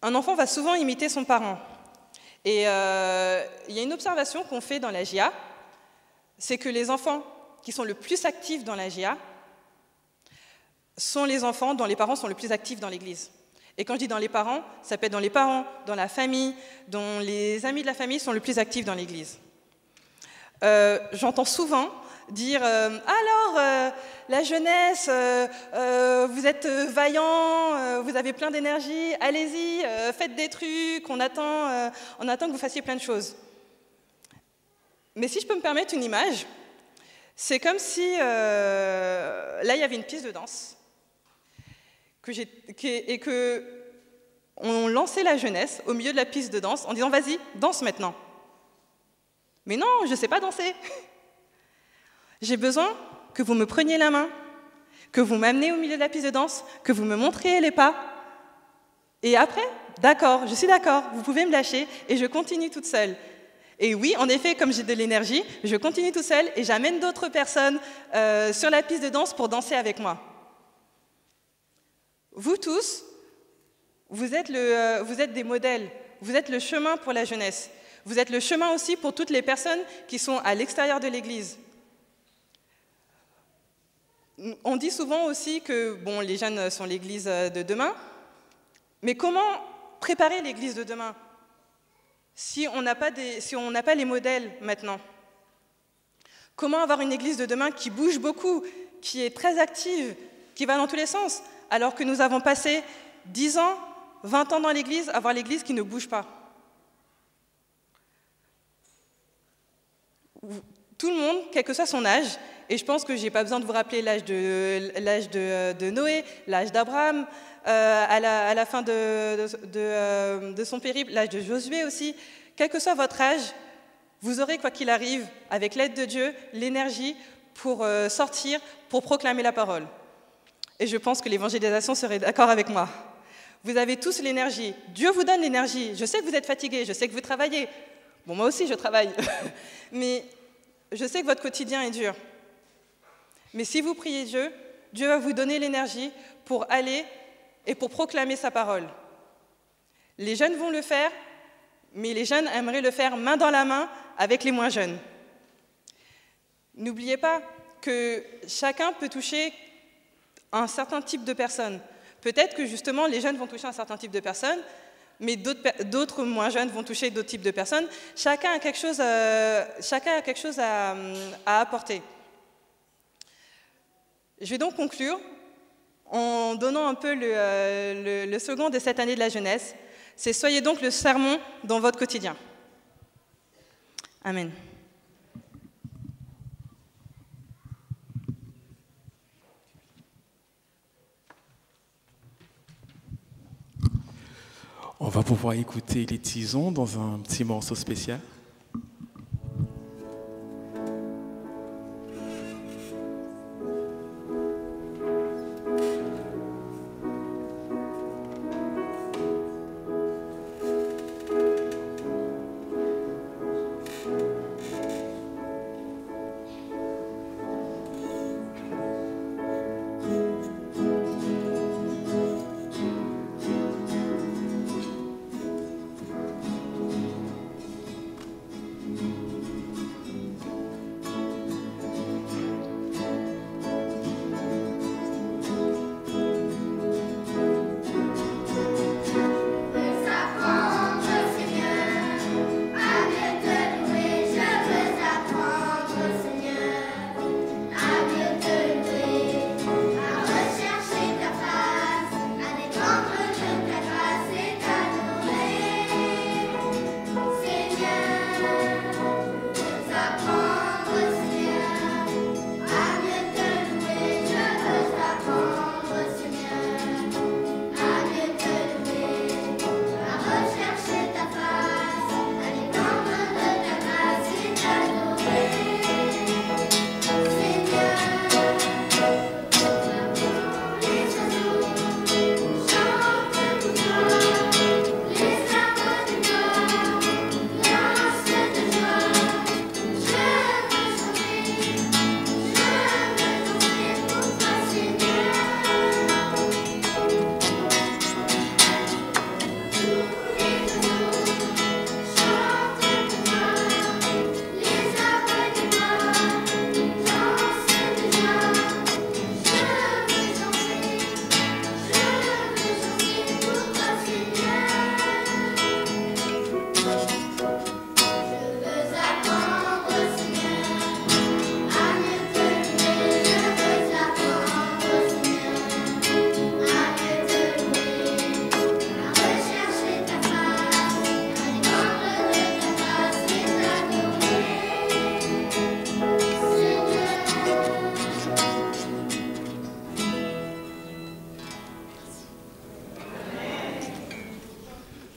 Un enfant va souvent imiter son parent. Et il y a une observation qu'on fait dans la JA, c'est que les enfants qui sont le plus actifs dans la JA sont les enfants dont les parents sont le plus actifs dans l'Église. Et quand je dis dans les parents, ça peut être dans les parents, dans la famille, dont les amis de la famille sont le plus actifs dans l'Église. J'entends souvent dire alors la jeunesse, vous êtes vaillants, vous avez plein d'énergie, allez-y, faites des trucs, on attend que vous fassiez plein de choses. Mais si je peux me permettre une image, c'est comme si là il y avait une piste de danse et que on lançait la jeunesse au milieu de la piste de danse en disant vas-y, danse maintenant. Mais non, je ne sais pas danser. J'ai besoin que vous me preniez la main, que vous m'amenez au milieu de la piste de danse, que vous me montriez les pas. Et après, d'accord, je suis d'accord, vous pouvez me lâcher et je continue toute seule. Et oui, en effet, comme j'ai de l'énergie, je continue tout seul et j'amène d'autres personnes sur la piste de danse pour danser avec moi. Vous tous, vous êtes des modèles, vous êtes le chemin pour la jeunesse. Vous êtes le chemin aussi pour toutes les personnes qui sont à l'extérieur de l'Église. On dit souvent aussi que bon, les jeunes sont l'Église de demain, mais comment préparer l'Église de demain si on n'a pas les modèles maintenant? Comment avoir une Église de demain qui bouge beaucoup, qui est très active, qui va dans tous les sens, alors que nous avons passé 10 ans, 20 ans dans l'Église à voir l'Église qui ne bouge pas? Tout le monde, quel que soit son âge, et je pense que je n'ai pas besoin de vous rappeler l'âge de Noé, l'âge d'Abraham, à la fin de son périple, l'âge de Josué aussi. Quel que soit votre âge, vous aurez, quoi qu'il arrive, avec l'aide de Dieu, l'énergie pour sortir, pour proclamer la parole. Et je pense que l'évangélisation serait d'accord avec moi. Vous avez tous l'énergie. Dieu vous donne l'énergie. Je sais que vous êtes fatigués, je sais que vous travaillez. Bon, moi aussi, je travaille. Mais je sais que votre quotidien est dur. Mais si vous priez Dieu, Dieu va vous donner l'énergie pour aller et pour proclamer sa parole. Les jeunes vont le faire, mais les jeunes aimeraient le faire main dans la main avec les moins jeunes. N'oubliez pas que chacun peut toucher un certain type de personnes. Peut-être que justement les jeunes vont toucher un certain type de personnes, mais d'autres moins jeunes vont toucher d'autres types de personnes. Chacun a quelque chose à apporter. Je vais donc conclure en donnant un peu le slogan de cette année de la jeunesse. C'est « Soyez donc le sermon dans votre quotidien ». Amen. On va pouvoir écouter les Tisons dans un petit morceau spécial.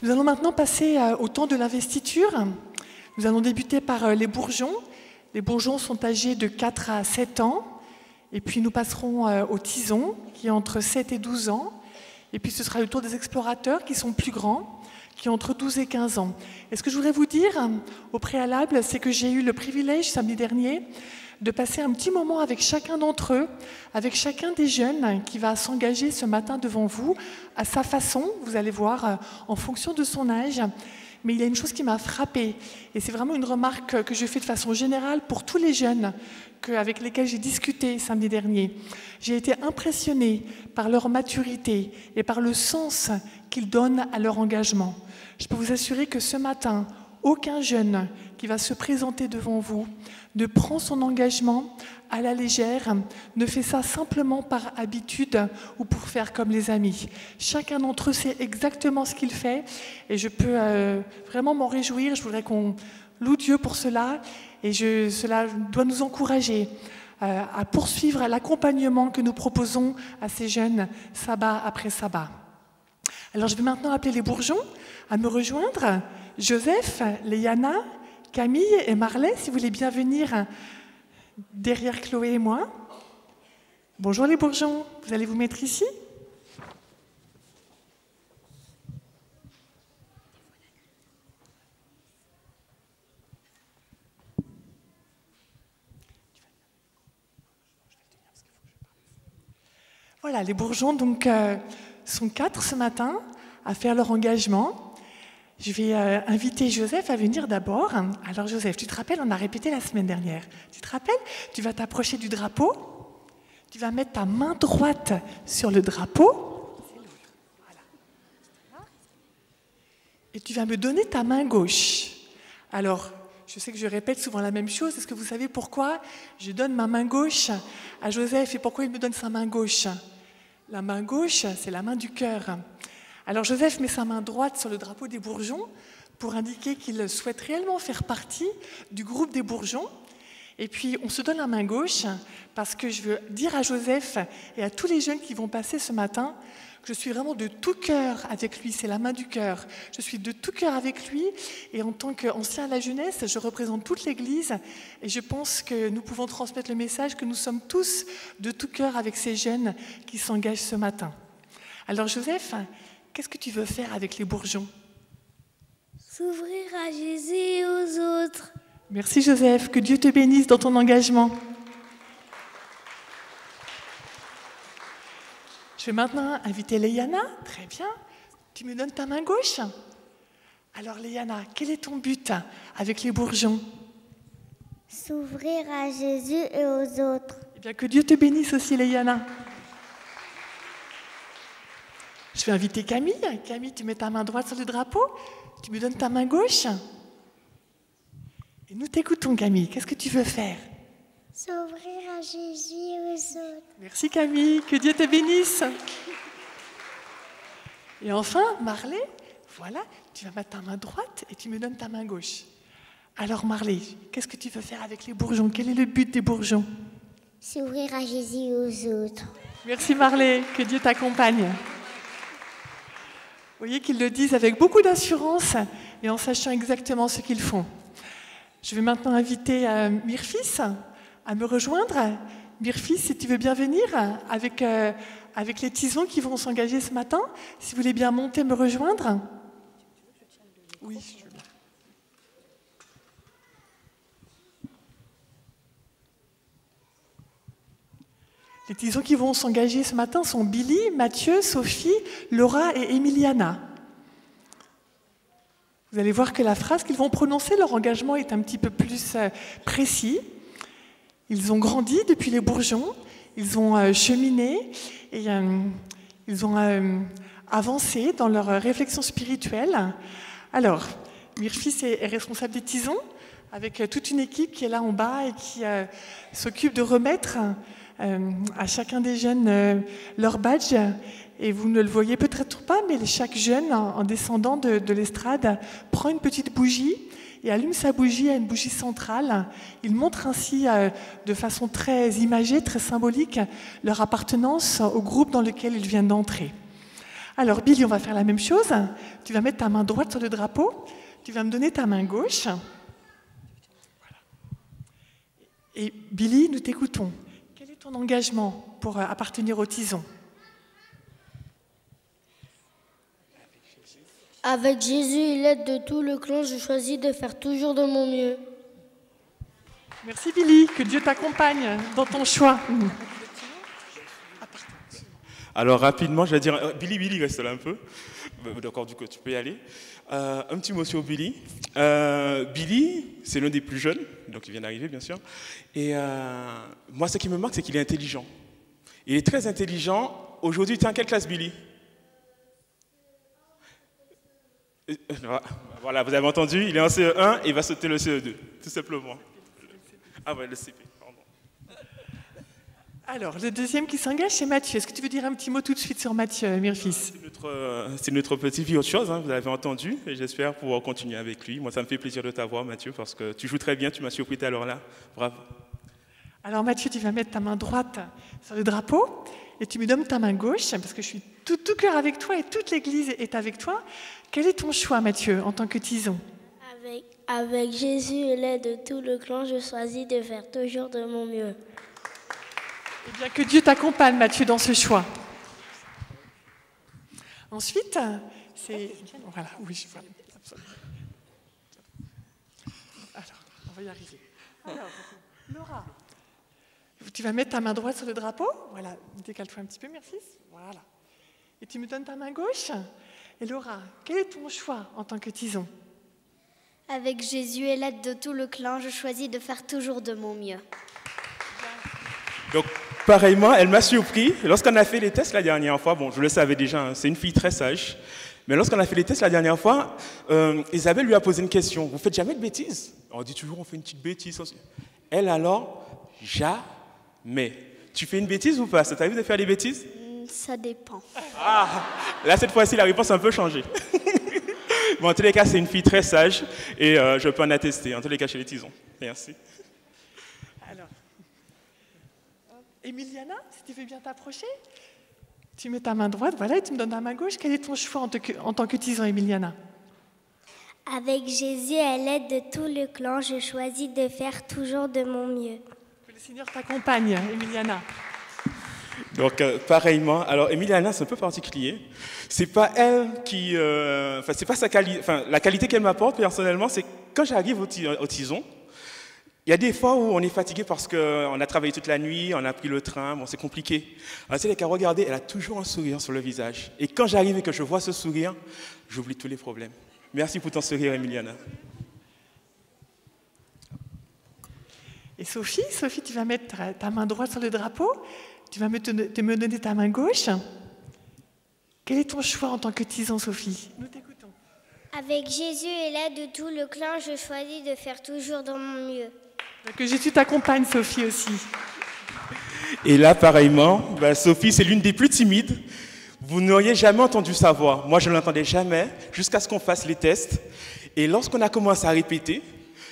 Nous allons maintenant passer au temps de l'investiture. Nous allons débuter par les bourgeons. Les bourgeons sont âgés de 4 à 7 ans. Et puis nous passerons aux tisons, qui est entre 7 et 12 ans. Et puis ce sera le tour des explorateurs, qui sont plus grands, qui ont entre 12 et 15 ans. Et ce que je voudrais vous dire au préalable, c'est que j'ai eu le privilège samedi dernier de passer un petit moment avec chacun d'entre eux, avec chacun des jeunes qui va s'engager ce matin devant vous, à sa façon, vous allez voir, en fonction de son âge. Mais il y a une chose qui m'a frappée, et c'est vraiment une remarque que je fais de façon générale pour tous les jeunes avec lesquels j'ai discuté samedi dernier. J'ai été impressionnée par leur maturité et par le sens qu'ils donnent à leur engagement. Je peux vous assurer que ce matin, aucun jeune qui va se présenter devant vous ne prend son engagement à la légère, ne fait ça simplement par habitude ou pour faire comme les amis. Chacun d'entre eux sait exactement ce qu'il fait et je peux vraiment m'en réjouir. Je voudrais qu'on loue Dieu pour cela et cela doit nous encourager à poursuivre l'accompagnement que nous proposons à ces jeunes sabbat après sabbat. Alors je vais maintenant appeler les bourgeons à me rejoindre. Joseph, Léana, Camille et Marley, si vous voulez bien venir derrière Chloé et moi. Bonjour les bourgeons, vous allez vous mettre ici. Voilà, les bourgeons donc, sont 4 ce matin à faire leur engagement. Je vais inviter Joseph à venir d'abord. Alors Joseph, tu te rappelles, on a répété la semaine dernière. Tu te rappelles? Tu vas t'approcher du drapeau. Tu vas mettre ta main droite sur le drapeau. Voilà. Et tu vas me donner ta main gauche. Alors, je sais que je répète souvent la même chose. Est-ce que vous savez pourquoi je donne ma main gauche à Joseph et pourquoi il me donne sa main gauche? La main gauche, c'est la main du cœur. Alors Joseph met sa main droite sur le drapeau des bourgeons pour indiquer qu'il souhaite réellement faire partie du groupe des bourgeons. Et puis on se donne la main gauche parce que je veux dire à Joseph et à tous les jeunes qui vont passer ce matin que je suis vraiment de tout cœur avec lui, c'est la main du cœur. Je suis de tout cœur avec lui et en tant qu'ancien à la jeunesse, je représente toute l'Église et je pense que nous pouvons transmettre le message que nous sommes tous de tout cœur avec ces jeunes qui s'engagent ce matin. Alors Joseph, qu'est-ce que tu veux faire avec les bourgeons? S'ouvrir à Jésus et aux autres. Merci Joseph, que Dieu te bénisse dans ton engagement. Je vais maintenant inviter Léana. Très bien. Tu me donnes ta main gauche? Alors Léana, quel est ton but avec les bourgeons? S'ouvrir à Jésus et aux autres. Eh bien, que Dieu te bénisse aussi Léana. Je vais inviter Camille. Camille, tu mets ta main droite sur le drapeau. Tu me donnes ta main gauche. Et nous t'écoutons, Camille. Qu'est-ce que tu veux faire? S'ouvrir à Jésus et aux autres. Merci, Camille. Que Dieu te bénisse. Et enfin, Marley, voilà, tu vas mettre ta main droite et tu me donnes ta main gauche. Alors, Marley, qu'est-ce que tu veux faire avec les bourgeons? Quel est le but des bourgeons? S'ouvrir à Jésus et aux autres. Merci, Marley. Que Dieu t'accompagne. Vous voyez qu'ils le disent avec beaucoup d'assurance et en sachant exactement ce qu'ils font. Je vais maintenant inviter Myrfis à me rejoindre. Myrfis, si tu veux bien venir avec les tisons qui vont s'engager ce matin, si vous voulez bien monter me rejoindre. Oui, je veux bien. Les tisons qui vont s'engager ce matin sont Billy, Mathieu, Sophie, Laura et Emiliana. Vous allez voir que la phrase qu'ils vont prononcer, leur engagement est un petit peu plus précis. Ils ont grandi depuis les bourgeons, ils ont cheminé et ils ont avancé dans leur réflexion spirituelle. Alors, Myrfis est responsable des tisons avec toute une équipe qui est là en bas et qui s'occupe de remettre à chacun des jeunes leur badge. Et vous ne le voyez peut-être pas, mais chaque jeune, en descendant de l'estrade, prend une petite bougie et allume sa bougie à une bougie centrale. Il montre ainsi, de façon très imagée, très symbolique, leur appartenance au groupe dans lequel ils viennent d'entrer. Alors Billy, on va faire la même chose. Tu vas mettre ta main droite sur le drapeau, tu vas me donner ta main gauche. Voilà. Et Billy, nous t'écoutons. Quel est ton engagement pour appartenir au tison ? Avec Jésus et l'aide de tout le clan, je choisis de faire toujours de mon mieux. Merci Billy, que Dieu t'accompagne dans ton choix. Alors rapidement, je vais dire, Billy, reste là un peu. D'accord, du coup, tu peux y aller. Un petit mot sur Billy. Billy, c'est l'un des plus jeunes, donc il vient d'arriver, bien sûr. Et moi, ce qui me marque, c'est qu'il est intelligent. Il est très intelligent. Aujourd'hui, tu es en quelle classe, Billy? Voilà, vous avez entendu, il est en CE1 et il va sauter le CE2, tout simplement. Ah ouais, le CP, pardon. Alors, le deuxième qui s'engage, c'est Mathieu. Est-ce que tu veux dire un petit mot tout de suite sur Mathieu, Myrfis? C'est notre petit vie autre chose, hein, vous l'avez entendu, et j'espère pouvoir continuer avec lui. Moi, ça me fait plaisir de t'avoir, Mathieu, parce que tu joues très bien, tu m'as surpris tout à l'heure là. Bravo. Alors Mathieu, tu vas mettre ta main droite sur le drapeau et tu me donnes ta main gauche, parce que je suis tout cœur avec toi et toute l'Église est avec toi. Quel est ton choix, Mathieu, en tant que tison? Avec Jésus et l'aide de tout le clan, je choisis de faire toujours de mon mieux. Eh bien, que Dieu t'accompagne, Mathieu, dans ce choix. Ensuite, c'est... Voilà, oui, je vois. Absolument. Alors, on va y arriver. Alors, Laura, tu vas mettre ta main droite sur le drapeau. Voilà, décale-toi un petit peu, merci. Voilà. Et tu me donnes ta main gauche. Et Laura, quel est ton choix en tant que tison? Avec Jésus et l'aide de tout le clan, je choisis de faire toujours de mon mieux. Donc, pareillement, elle m'a surpris. Lorsqu'on a fait les tests la dernière fois, bon, je le savais déjà, hein, c'est une fille très sage, mais lorsqu'on a fait les tests la dernière fois, Isabelle lui a posé une question. Vous faites jamais de bêtises? On dit toujours, on fait une petite bêtise. Elle alors, jamais. Tu fais une bêtise ou pas? Ça t'arrive de faire des bêtises? Ça dépend. Ah, là, cette fois-ci, la réponse a un peu changé. Bon, en tous les cas, c'est une fille très sage et je peux en attester, en tous les cas, chez les tisons. Merci. Alors, Emiliana, si tu veux bien t'approcher, tu mets ta main droite, voilà, et tu me donnes ta main gauche. Quel est ton choix en tant que tison, Emiliana? Avec Jésus et l'aide de tout le clan, je choisis de faire toujours de mon mieux. Que le Seigneur t'accompagne, Emiliana. Donc, pareillement, alors Emiliana, c'est un peu particulier. C'est pas elle qui... c'est pas sa qualité... Enfin, la qualité qu'elle m'apporte, personnellement, c'est quand j'arrive au tison, il y a des fois où on est fatigué parce qu'on a travaillé toute la nuit, on a pris le train, bon, c'est compliqué. Alors, c'est qu'à regarder, elle a toujours un sourire sur le visage. Et quand j'arrive et que je vois ce sourire, j'oublie tous les problèmes. Merci pour ton sourire, Emiliana. Et Sophie, tu vas mettre ta main droite sur le drapeau. Tu vas me donner ta main gauche. Quel est ton choix en tant que tison, Sophie? Nous t'écoutons. Avec Jésus et l'aide de tout le clan, je choisis de faire toujours de mon mieux. Que Jésus t'accompagne, Sophie, aussi. Et là, pareillement, Sophie, c'est l'une des plus timides. Vous n'auriez jamais entendu sa voix. Moi, je ne l'entendais jamais, jusqu'à ce qu'on fasse les tests. Et lorsqu'on a commencé à répéter,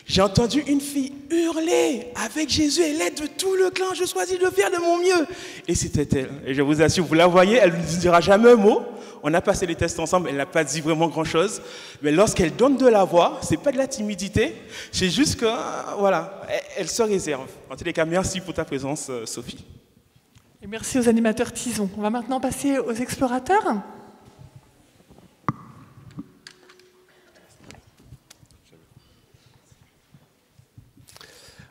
j'ai entendu une fille hurler « Avec Jésus et l'aide de tout le clan, je choisis de faire de mon mieux !» Et c'était elle. Et je vous assure, vous la voyez, elle ne dira jamais un mot. On a passé les tests ensemble, elle n'a pas dit vraiment grand-chose. Mais lorsqu'elle donne de la voix, ce n'est pas de la timidité, c'est juste que, voilà, elle se réserve. En tous les cas, merci pour ta présence, Sophie. Et merci aux animateurs tisons. On va maintenant passer aux explorateurs.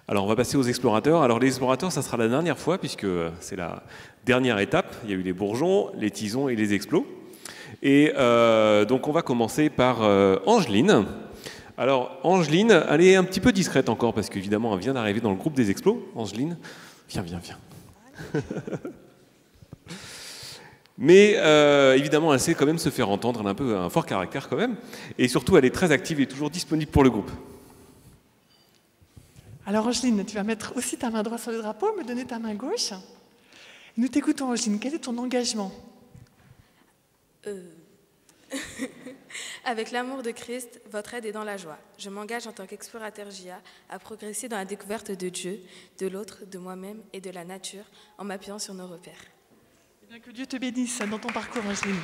Alors, on va passer aux explorateurs. Alors, les explorateurs, ça sera la dernière fois, puisque c'est la dernière étape. Il y a eu les bourgeons, les tisons et les explos. Et donc, on va commencer par Angeline. Alors, Angeline, elle est un petit peu discrète encore, parce qu'évidemment, elle vient d'arriver dans le groupe des explos. Angeline, viens. Mais évidemment, elle sait quand même se faire entendre. Elle a un peu un fort caractère quand même. Et surtout, elle est très active et toujours disponible pour le groupe. Alors Angeline, tu vas mettre aussi ta main droite sur le drapeau, me donner ta main gauche. Nous t'écoutons Angeline, quel est ton engagement? Avec l'amour de Christ, votre aide est dans la joie. Je m'engage en tant qu'explorateur JA à progresser dans la découverte de Dieu, de l'autre, de moi-même et de la nature en m'appuyant sur nos repères. Eh bien, que Dieu te bénisse dans ton parcours Angeline.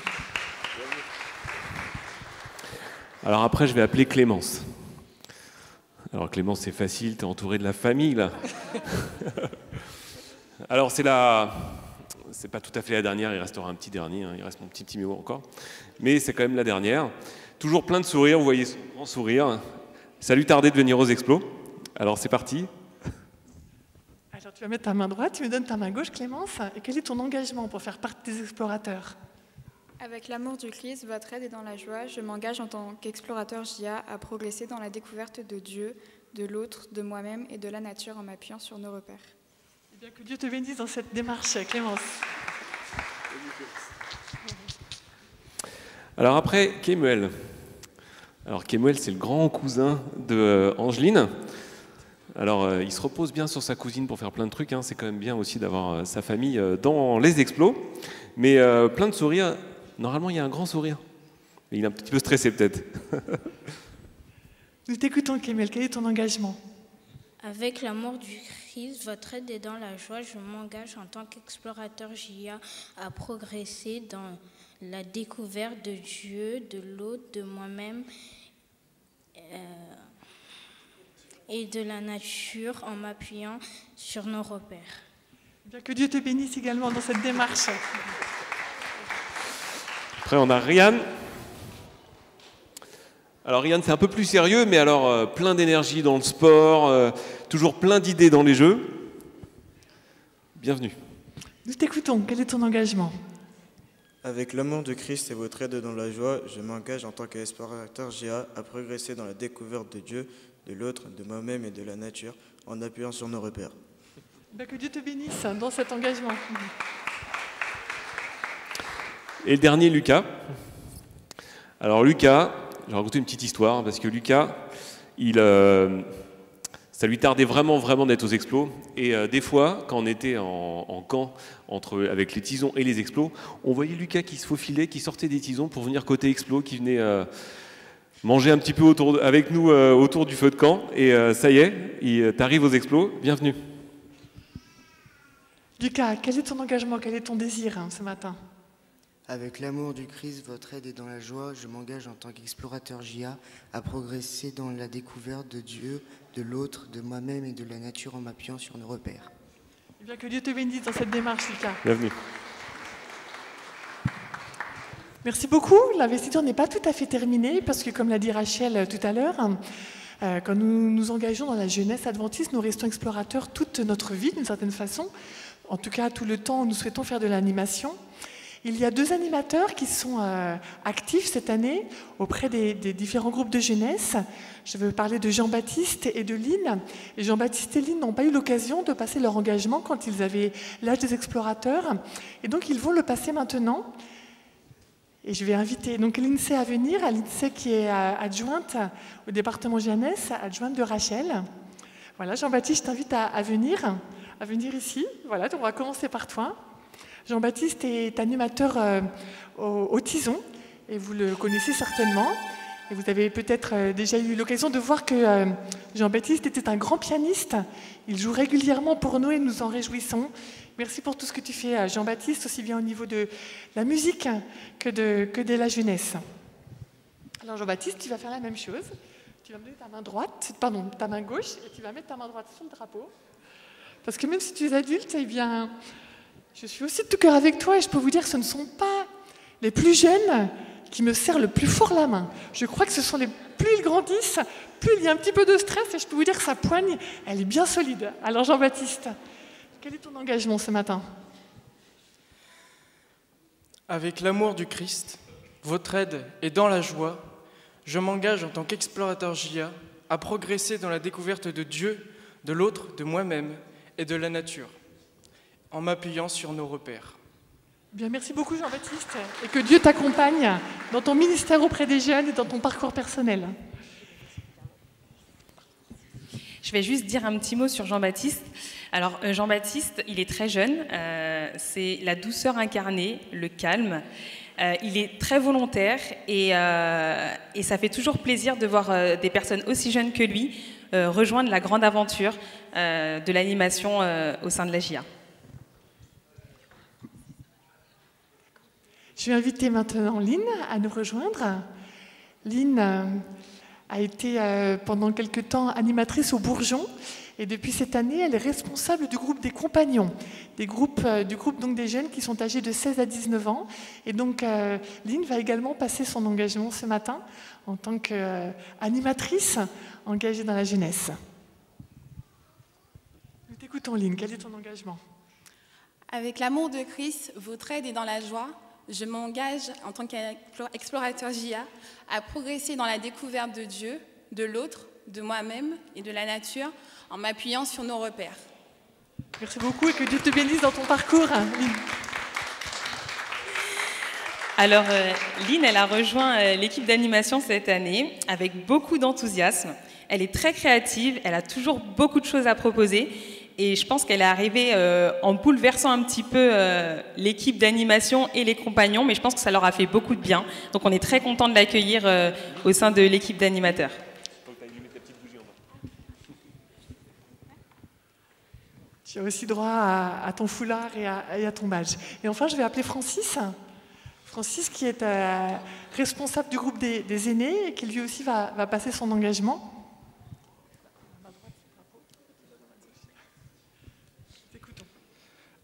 Alors après, je vais appeler Clémence. Alors Clémence, c'est facile, tu es entouré de la famille, là. Alors c'est pas tout à fait la dernière, il restera un petit dernier, hein, il reste mon petit mot encore. Mais c'est quand même la dernière. Toujours plein de sourires, vous voyez son grand sourire. Ça lui tardait de venir aux explos. Alors c'est parti. Alors tu vas mettre ta main droite, tu me donnes ta main gauche, Clémence. Et quel est ton engagement pour faire partie des explorateurs? Avec l'amour du Christ, votre aide et dans la joie, je m'engage en tant qu'explorateur JA à progresser dans la découverte de Dieu, de l'autre, de moi-même et de la nature en m'appuyant sur nos repères. Eh bien, que Dieu te bénisse dans cette démarche, Clémence. Alors après, Kemuel. Alors Kemuel, c'est le grand cousin de Angeline. Alors il se repose bien sur sa cousine pour faire plein de trucs. Hein. C'est quand même bien aussi d'avoir sa famille dans les explos. Mais plein de sourires. Normalement, il y a un grand sourire. Mais il est un petit peu stressé peut-être. Nous t'écoutons, Kemuel. Quel est ton engagement? Avec l'amour du Christ, votre aide et dans la joie, je m'engage en tant qu'explorateur JA à progresser dans la découverte de Dieu, de l'autre, de moi-même et de la nature en m'appuyant sur nos repères. Bien, que Dieu te bénisse également dans cette démarche. Après, on a Ryan. Alors Ryan, c'est un peu plus sérieux, mais alors plein d'énergie dans le sport, toujours plein d'idées dans les jeux. Bienvenue. Nous t'écoutons. Quel est ton engagement? Avec l'amour de Christ et votre aide dans la joie, je m'engage en tant qu'explorateur JA à progresser dans la découverte de Dieu, de l'autre, de moi-même et de la nature, en appuyant sur nos repères. Bien, que Dieu te bénisse dans cet engagement. Et le dernier, Lucas. Alors Lucas, j'ai raconté une petite histoire, parce que Lucas, ça lui tardait vraiment d'être aux explos. Et des fois, quand on était en camp avec les tisons et les explos, on voyait Lucas qui se faufilait, qui sortait des tisons pour venir côté explos, qui venait manger un petit peu avec nous autour du feu de camp. Et ça y est, t'arrives aux explos. Bienvenue. Lucas, quel est ton engagement? Quel est ton désir ce matin? Avec l'amour du Christ, votre aide et dans la joie, je m'engage en tant qu'explorateur JA à progresser dans la découverte de Dieu, de l'autre, de moi-même et de la nature en m'appuyant sur nos repères. Eh bien, que Dieu te bénisse dans cette démarche, Lucas. Bienvenue. Merci beaucoup. L'investiture n'est pas tout à fait terminée parce que, comme l'a dit Rachel tout à l'heure, quand nous nous engageons dans la jeunesse adventiste, nous restons explorateurs toute notre vie, d'une certaine façon. En tout cas, tout le temps où nous souhaitons faire de l'animation. Il y a 2 animateurs qui sont actifs cette année auprès des différents groupes de jeunesse. Je veux parler de Jean-Baptiste et de Lynn. Et Jean-Baptiste et Lynn n'ont pas eu l'occasion de passer leur engagement quand ils avaient l'âge des explorateurs. Et donc, ils vont le passer maintenant. Et je vais inviter donc l'INSEE à venir, l'INSEE qui est adjointe au département jeunesse, adjointe de Rachel. Voilà, Jean-Baptiste, je t'invite à venir ici. Voilà, donc on va commencer par toi. Jean-Baptiste est animateur au Tison, et vous le connaissez certainement. Et vous avez peut-être déjà eu l'occasion de voir que Jean-Baptiste était un grand pianiste. Il joue régulièrement pour nous et nous en réjouissons. Merci pour tout ce que tu fais, Jean-Baptiste, aussi bien au niveau de la musique que de la jeunesse. Alors Jean-Baptiste, tu vas faire la même chose. Tu vas me donner ta main gauche, et tu vas mettre ta main droite sur le drapeau. Parce que même si tu es adulte, eh bien, je suis aussi de tout cœur avec toi et je peux vous dire que ce ne sont pas les plus jeunes qui me serrent le plus fort la main. Je crois que ce sont plus ils grandissent, plus il y a un petit peu de stress et je peux vous dire que sa poigne, elle est bien solide. Alors Jean-Baptiste, quel est ton engagement ce matin? Avec l'amour du Christ, votre aide et dans la joie, je m'engage en tant qu'explorateur JA à progresser dans la découverte de Dieu, de l'autre, de moi-même et de la nature, en m'appuyant sur nos repères. Bien, merci beaucoup Jean-Baptiste et que Dieu t'accompagne dans ton ministère auprès des jeunes et dans ton parcours personnel. Je vais juste dire un petit mot sur Jean-Baptiste. Alors Jean-Baptiste, il est très jeune, c'est la douceur incarnée, le calme. Il est très volontaire et ça fait toujours plaisir de voir des personnes aussi jeunes que lui rejoindre la grande aventure de l'animation au sein de la JA. Je vais inviter maintenant Lynn à nous rejoindre. Lynn a été pendant quelque temps animatrice au Bourgeon. Et depuis cette année, elle est responsable du groupe des compagnons, du groupe donc des jeunes qui sont âgés de 16 à 19 ans. Et donc, Lynn va également passer son engagement ce matin en tant qu'animatrice engagée dans la jeunesse. Nous t'écoutons, Lynn. Quel est ton engagement? Avec l'amour de Christ, votre aide est dans la joie. Je m'engage en tant qu'explorateur JA à progresser dans la découverte de Dieu, de l'autre, de moi-même et de la nature en m'appuyant sur nos repères. Merci beaucoup et que Dieu te bénisse dans ton parcours, Lynn. Alors, Lynn, elle a rejoint l'équipe d'animation cette année avec beaucoup d'enthousiasme. Elle est très créative, elle a toujours beaucoup de choses à proposer et je pense qu'elle est arrivée en bouleversant un petit peu l'équipe d'animation et les compagnons, mais je pense que ça leur a fait beaucoup de bien. Donc, on est très content de l'accueillir au sein de l'équipe d'animateurs. Tu as aussi droit à ton foulard et à ton badge. Et enfin, je vais appeler Francis. Francis qui est responsable du groupe des aînés et qui lui aussi va passer son engagement.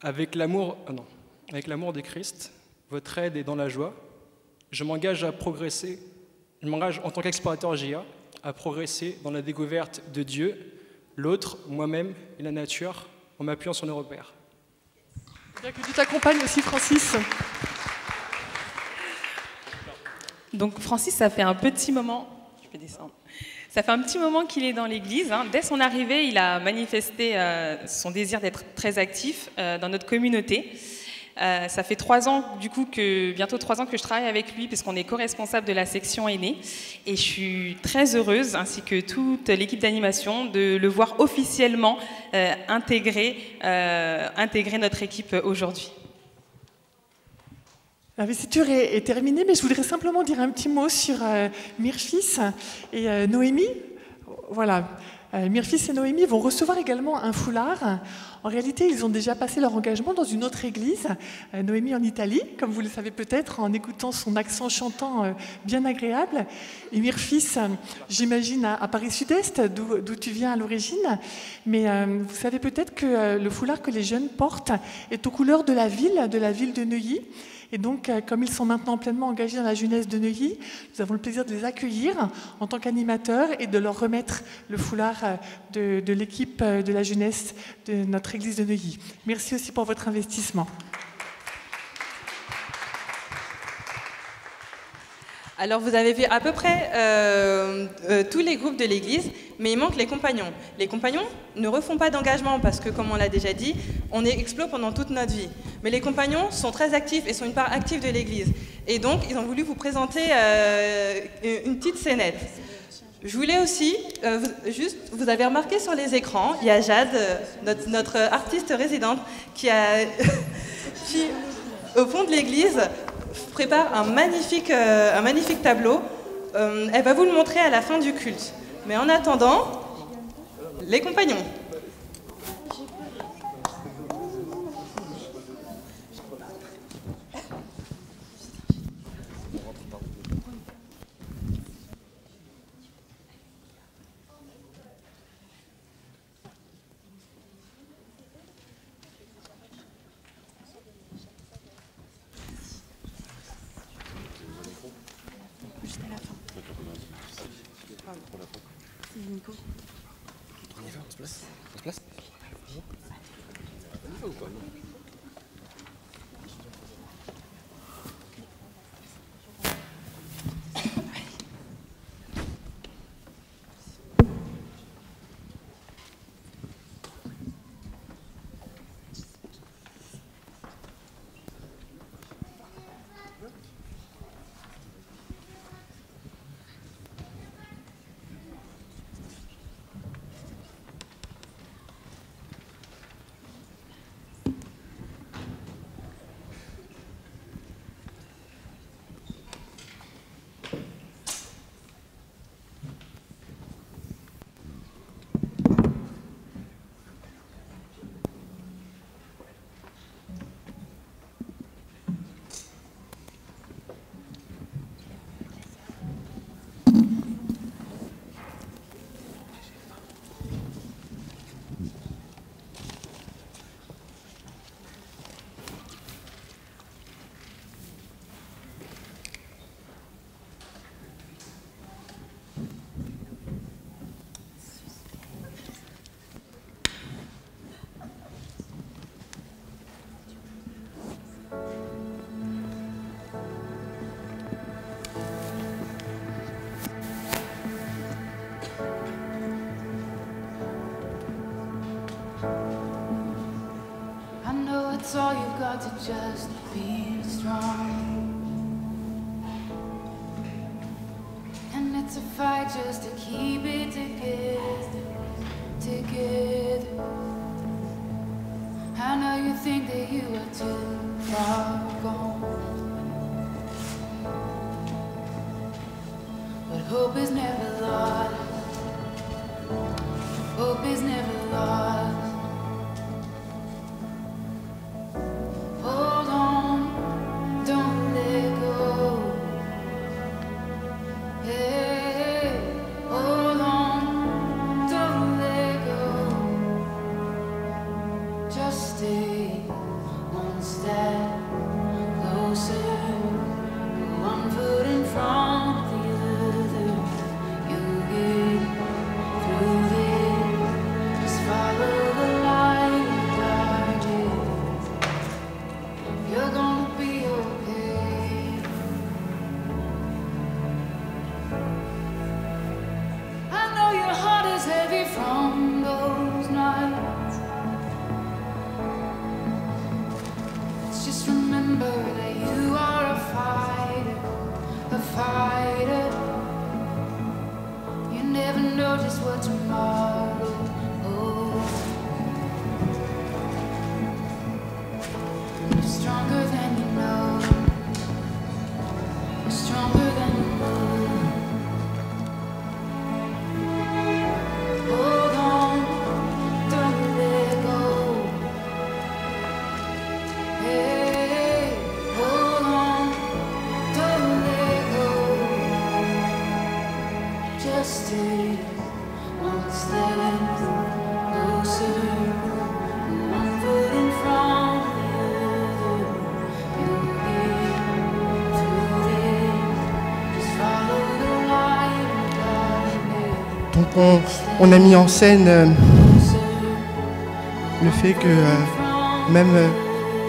Avec l'amour de Christ, votre aide est dans la joie. Je m'engage en tant qu'explorateur JA à progresser dans la découverte de Dieu, l'autre, moi-même et la nature, en m'appuyant sur nos repères. Bien que tu t'accompagnes aussi, Francis. Donc Francis, ça fait un petit moment, je peux descendre. Ça fait un petit moment qu'il est dans l'église. Dès son arrivée, il a manifesté son désir d'être très actif dans notre communauté. Ça fait bientôt 3 ans que je travaille avec lui, puisqu'on est co-responsable de la section aînée. Et je suis très heureuse, ainsi que toute l'équipe d'animation, de le voir officiellement intégrer notre équipe aujourd'hui. L'investiture est terminée, mais je voudrais simplement dire un petit mot sur Myrfis et Noémie. Voilà. Myrfis et Noémie vont recevoir également un foulard. En réalité, ils ont déjà passé leur engagement dans une autre église, Noémie en Italie, comme vous le savez peut-être en écoutant son accent chantant bien agréable. Et Myrfis, j'imagine, à Paris Sud-Est, d'où tu viens à l'origine. Mais vous savez peut-être que le foulard que les jeunes portent est aux couleurs de la ville de Neuilly. Et donc, comme ils sont maintenant pleinement engagés dans la jeunesse de Neuilly, nous avons le plaisir de les accueillir en tant qu'animateurs et de leur remettre le foulard de l'équipe de la jeunesse de notre église de Neuilly. Merci aussi pour votre investissement. Alors vous avez vu à peu près tous les groupes de l'église, mais il manque les compagnons. Les compagnons ne refont pas d'engagement parce que, comme on l'a déjà dit, on est explo pendant toute notre vie. Mais les compagnons sont très actifs et sont une part active de l'église. Et donc, ils ont voulu vous présenter une petite scénette. Je voulais aussi, vous avez remarqué sur les écrans, il y a Jade, notre artiste résidente, qui, au fond de l'église, prépare un magnifique tableau. Elle va vous le montrer à la fin du culte. Mais en attendant, les compagnons. Juste à la fin. C'est Nico. On y va, on se place. On se place. On y va ou pas? it's all you've got to just be strong. And it's a fight just to keep it together, together. I know you think that you are too far gone, but hope is never lost. Hope is never lost. Hold on, don't let go. Hey, hold on, don't let go. Just stay one step closer, one foot in front of the other. You'll get through this. Just follow the light and guide it. You're gonna be okay. I know your heart is heavy from those nights. Just remember that you are a fighter, a fighter. You never know just what tomorrow holds. You're stronger than you know. You're stronger than you know. Hold on, don't let go. Hey, hold on, don't let go. Just stay one step closer, one foot in front of the other. You'll get through this. Just follow the light and guide it. Donc on a mis en scène le fait que même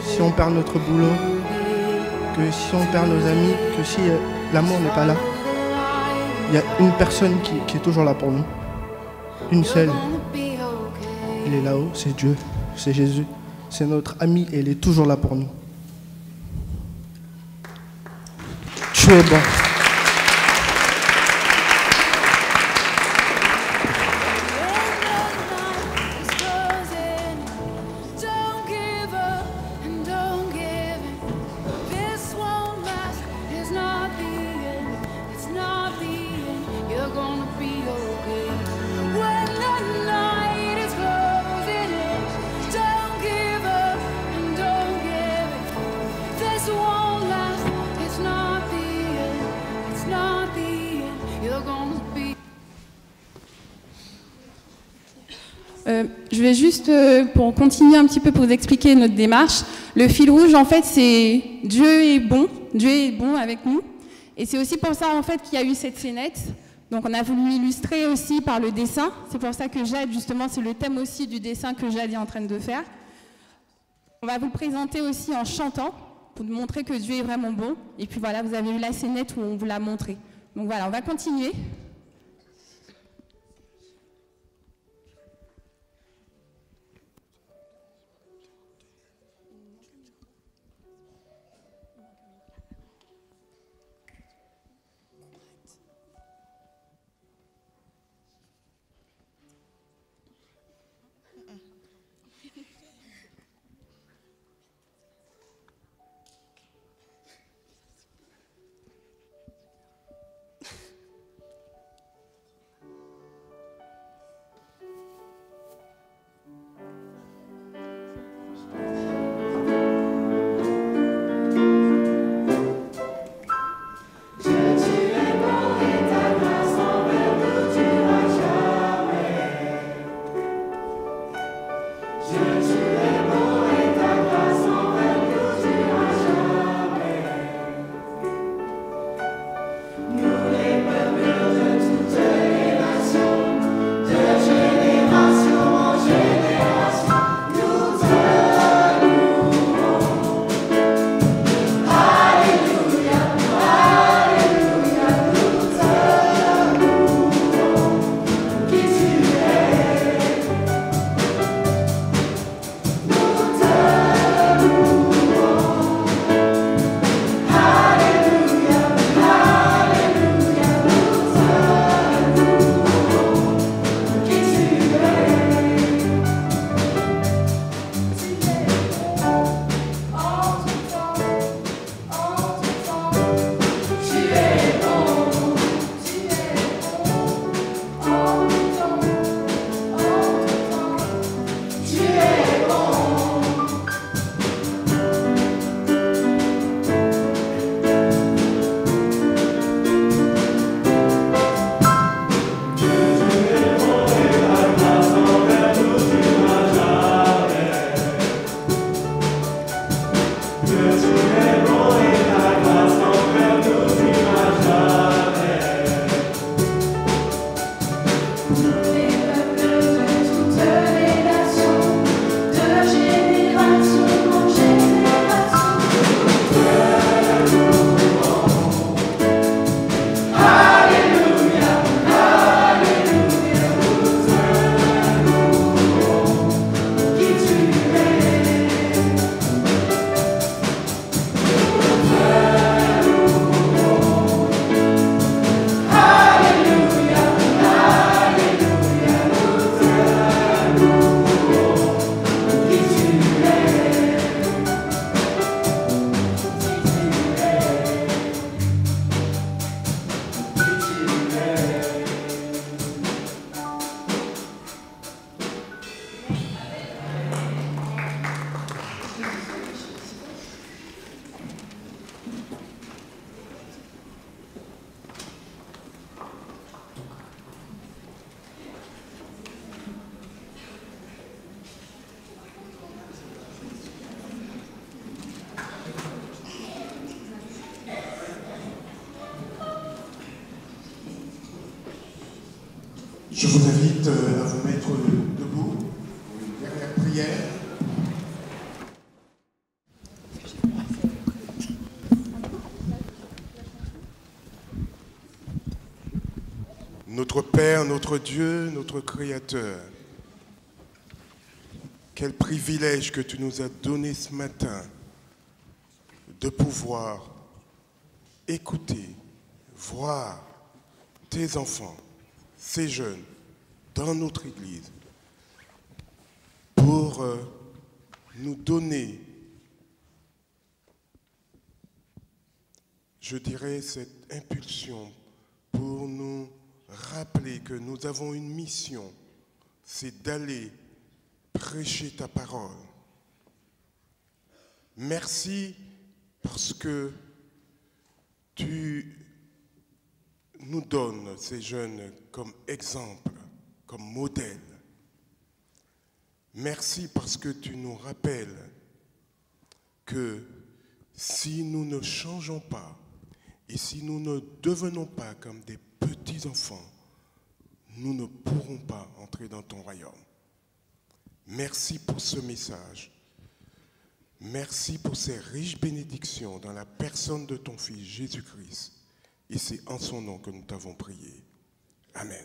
si on perd notre boulot, que si on perd nos amis, que si l'amour n'est pas là, il y a une personne qui est toujours là pour nous. Une seule. Il est là-haut, c'est Dieu, c'est Jésus. C'est notre ami et il est toujours là pour nous. Tu es bon. Don't give up and don't give in. This won't last. It's not the end. It's not the end. You're gonna be okay. When the night is closing in, don't give up and don't give in. This won't last. It's not the end. It's not the end. You're gonna be. Je vais juste, pour continuer un petit peu, pour vous expliquer notre démarche. Le fil rouge, en fait, c'est Dieu est bon avec nous. Et c'est aussi pour ça, en fait, qu'il y a eu cette scénette. Donc, on a voulu illustrer aussi par le dessin. C'est pour ça que Jade, justement, c'est le thème aussi du dessin que Jade est en train de faire. On va vous le présenter aussi en chantant, pour vous montrer que Dieu est vraiment bon. Et puis voilà, vous avez eu la scénette où on vous l'a montré. Donc voilà, on va continuer. Je vous invite à vous mettre debout pour une dernière prière. Notre Père, notre Dieu, notre Créateur, quel privilège que tu nous as donné ce matin de pouvoir écouter, voir tes enfants, ces jeunes, dans notre Église, pour nous donner, je dirais, cette impulsion, pour nous rappeler que nous avons une mission, c'est d'aller prêcher ta parole. Merci parce que tu nous donnes ces jeunes comme exemple, comme modèle. Merci parce que tu nous rappelles que si nous ne changeons pas et si nous ne devenons pas comme des petits-enfants, nous ne pourrons pas entrer dans ton royaume. Merci pour ce message. Merci pour ces riches bénédictions dans la personne de ton Fils Jésus-Christ. Et c'est en son nom que nous t'avons prié. Amen.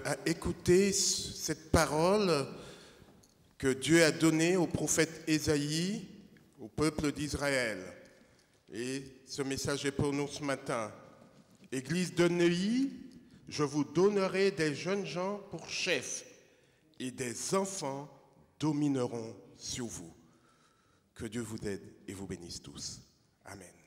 À écouter cette parole que Dieu a donnée au prophète Ésaïe, au peuple d'Israël. Et ce message est pour nous ce matin. Église de Neuilly, je vous donnerai des jeunes gens pour chefs et des enfants domineront sur vous. Que Dieu vous aide et vous bénisse tous. Amen.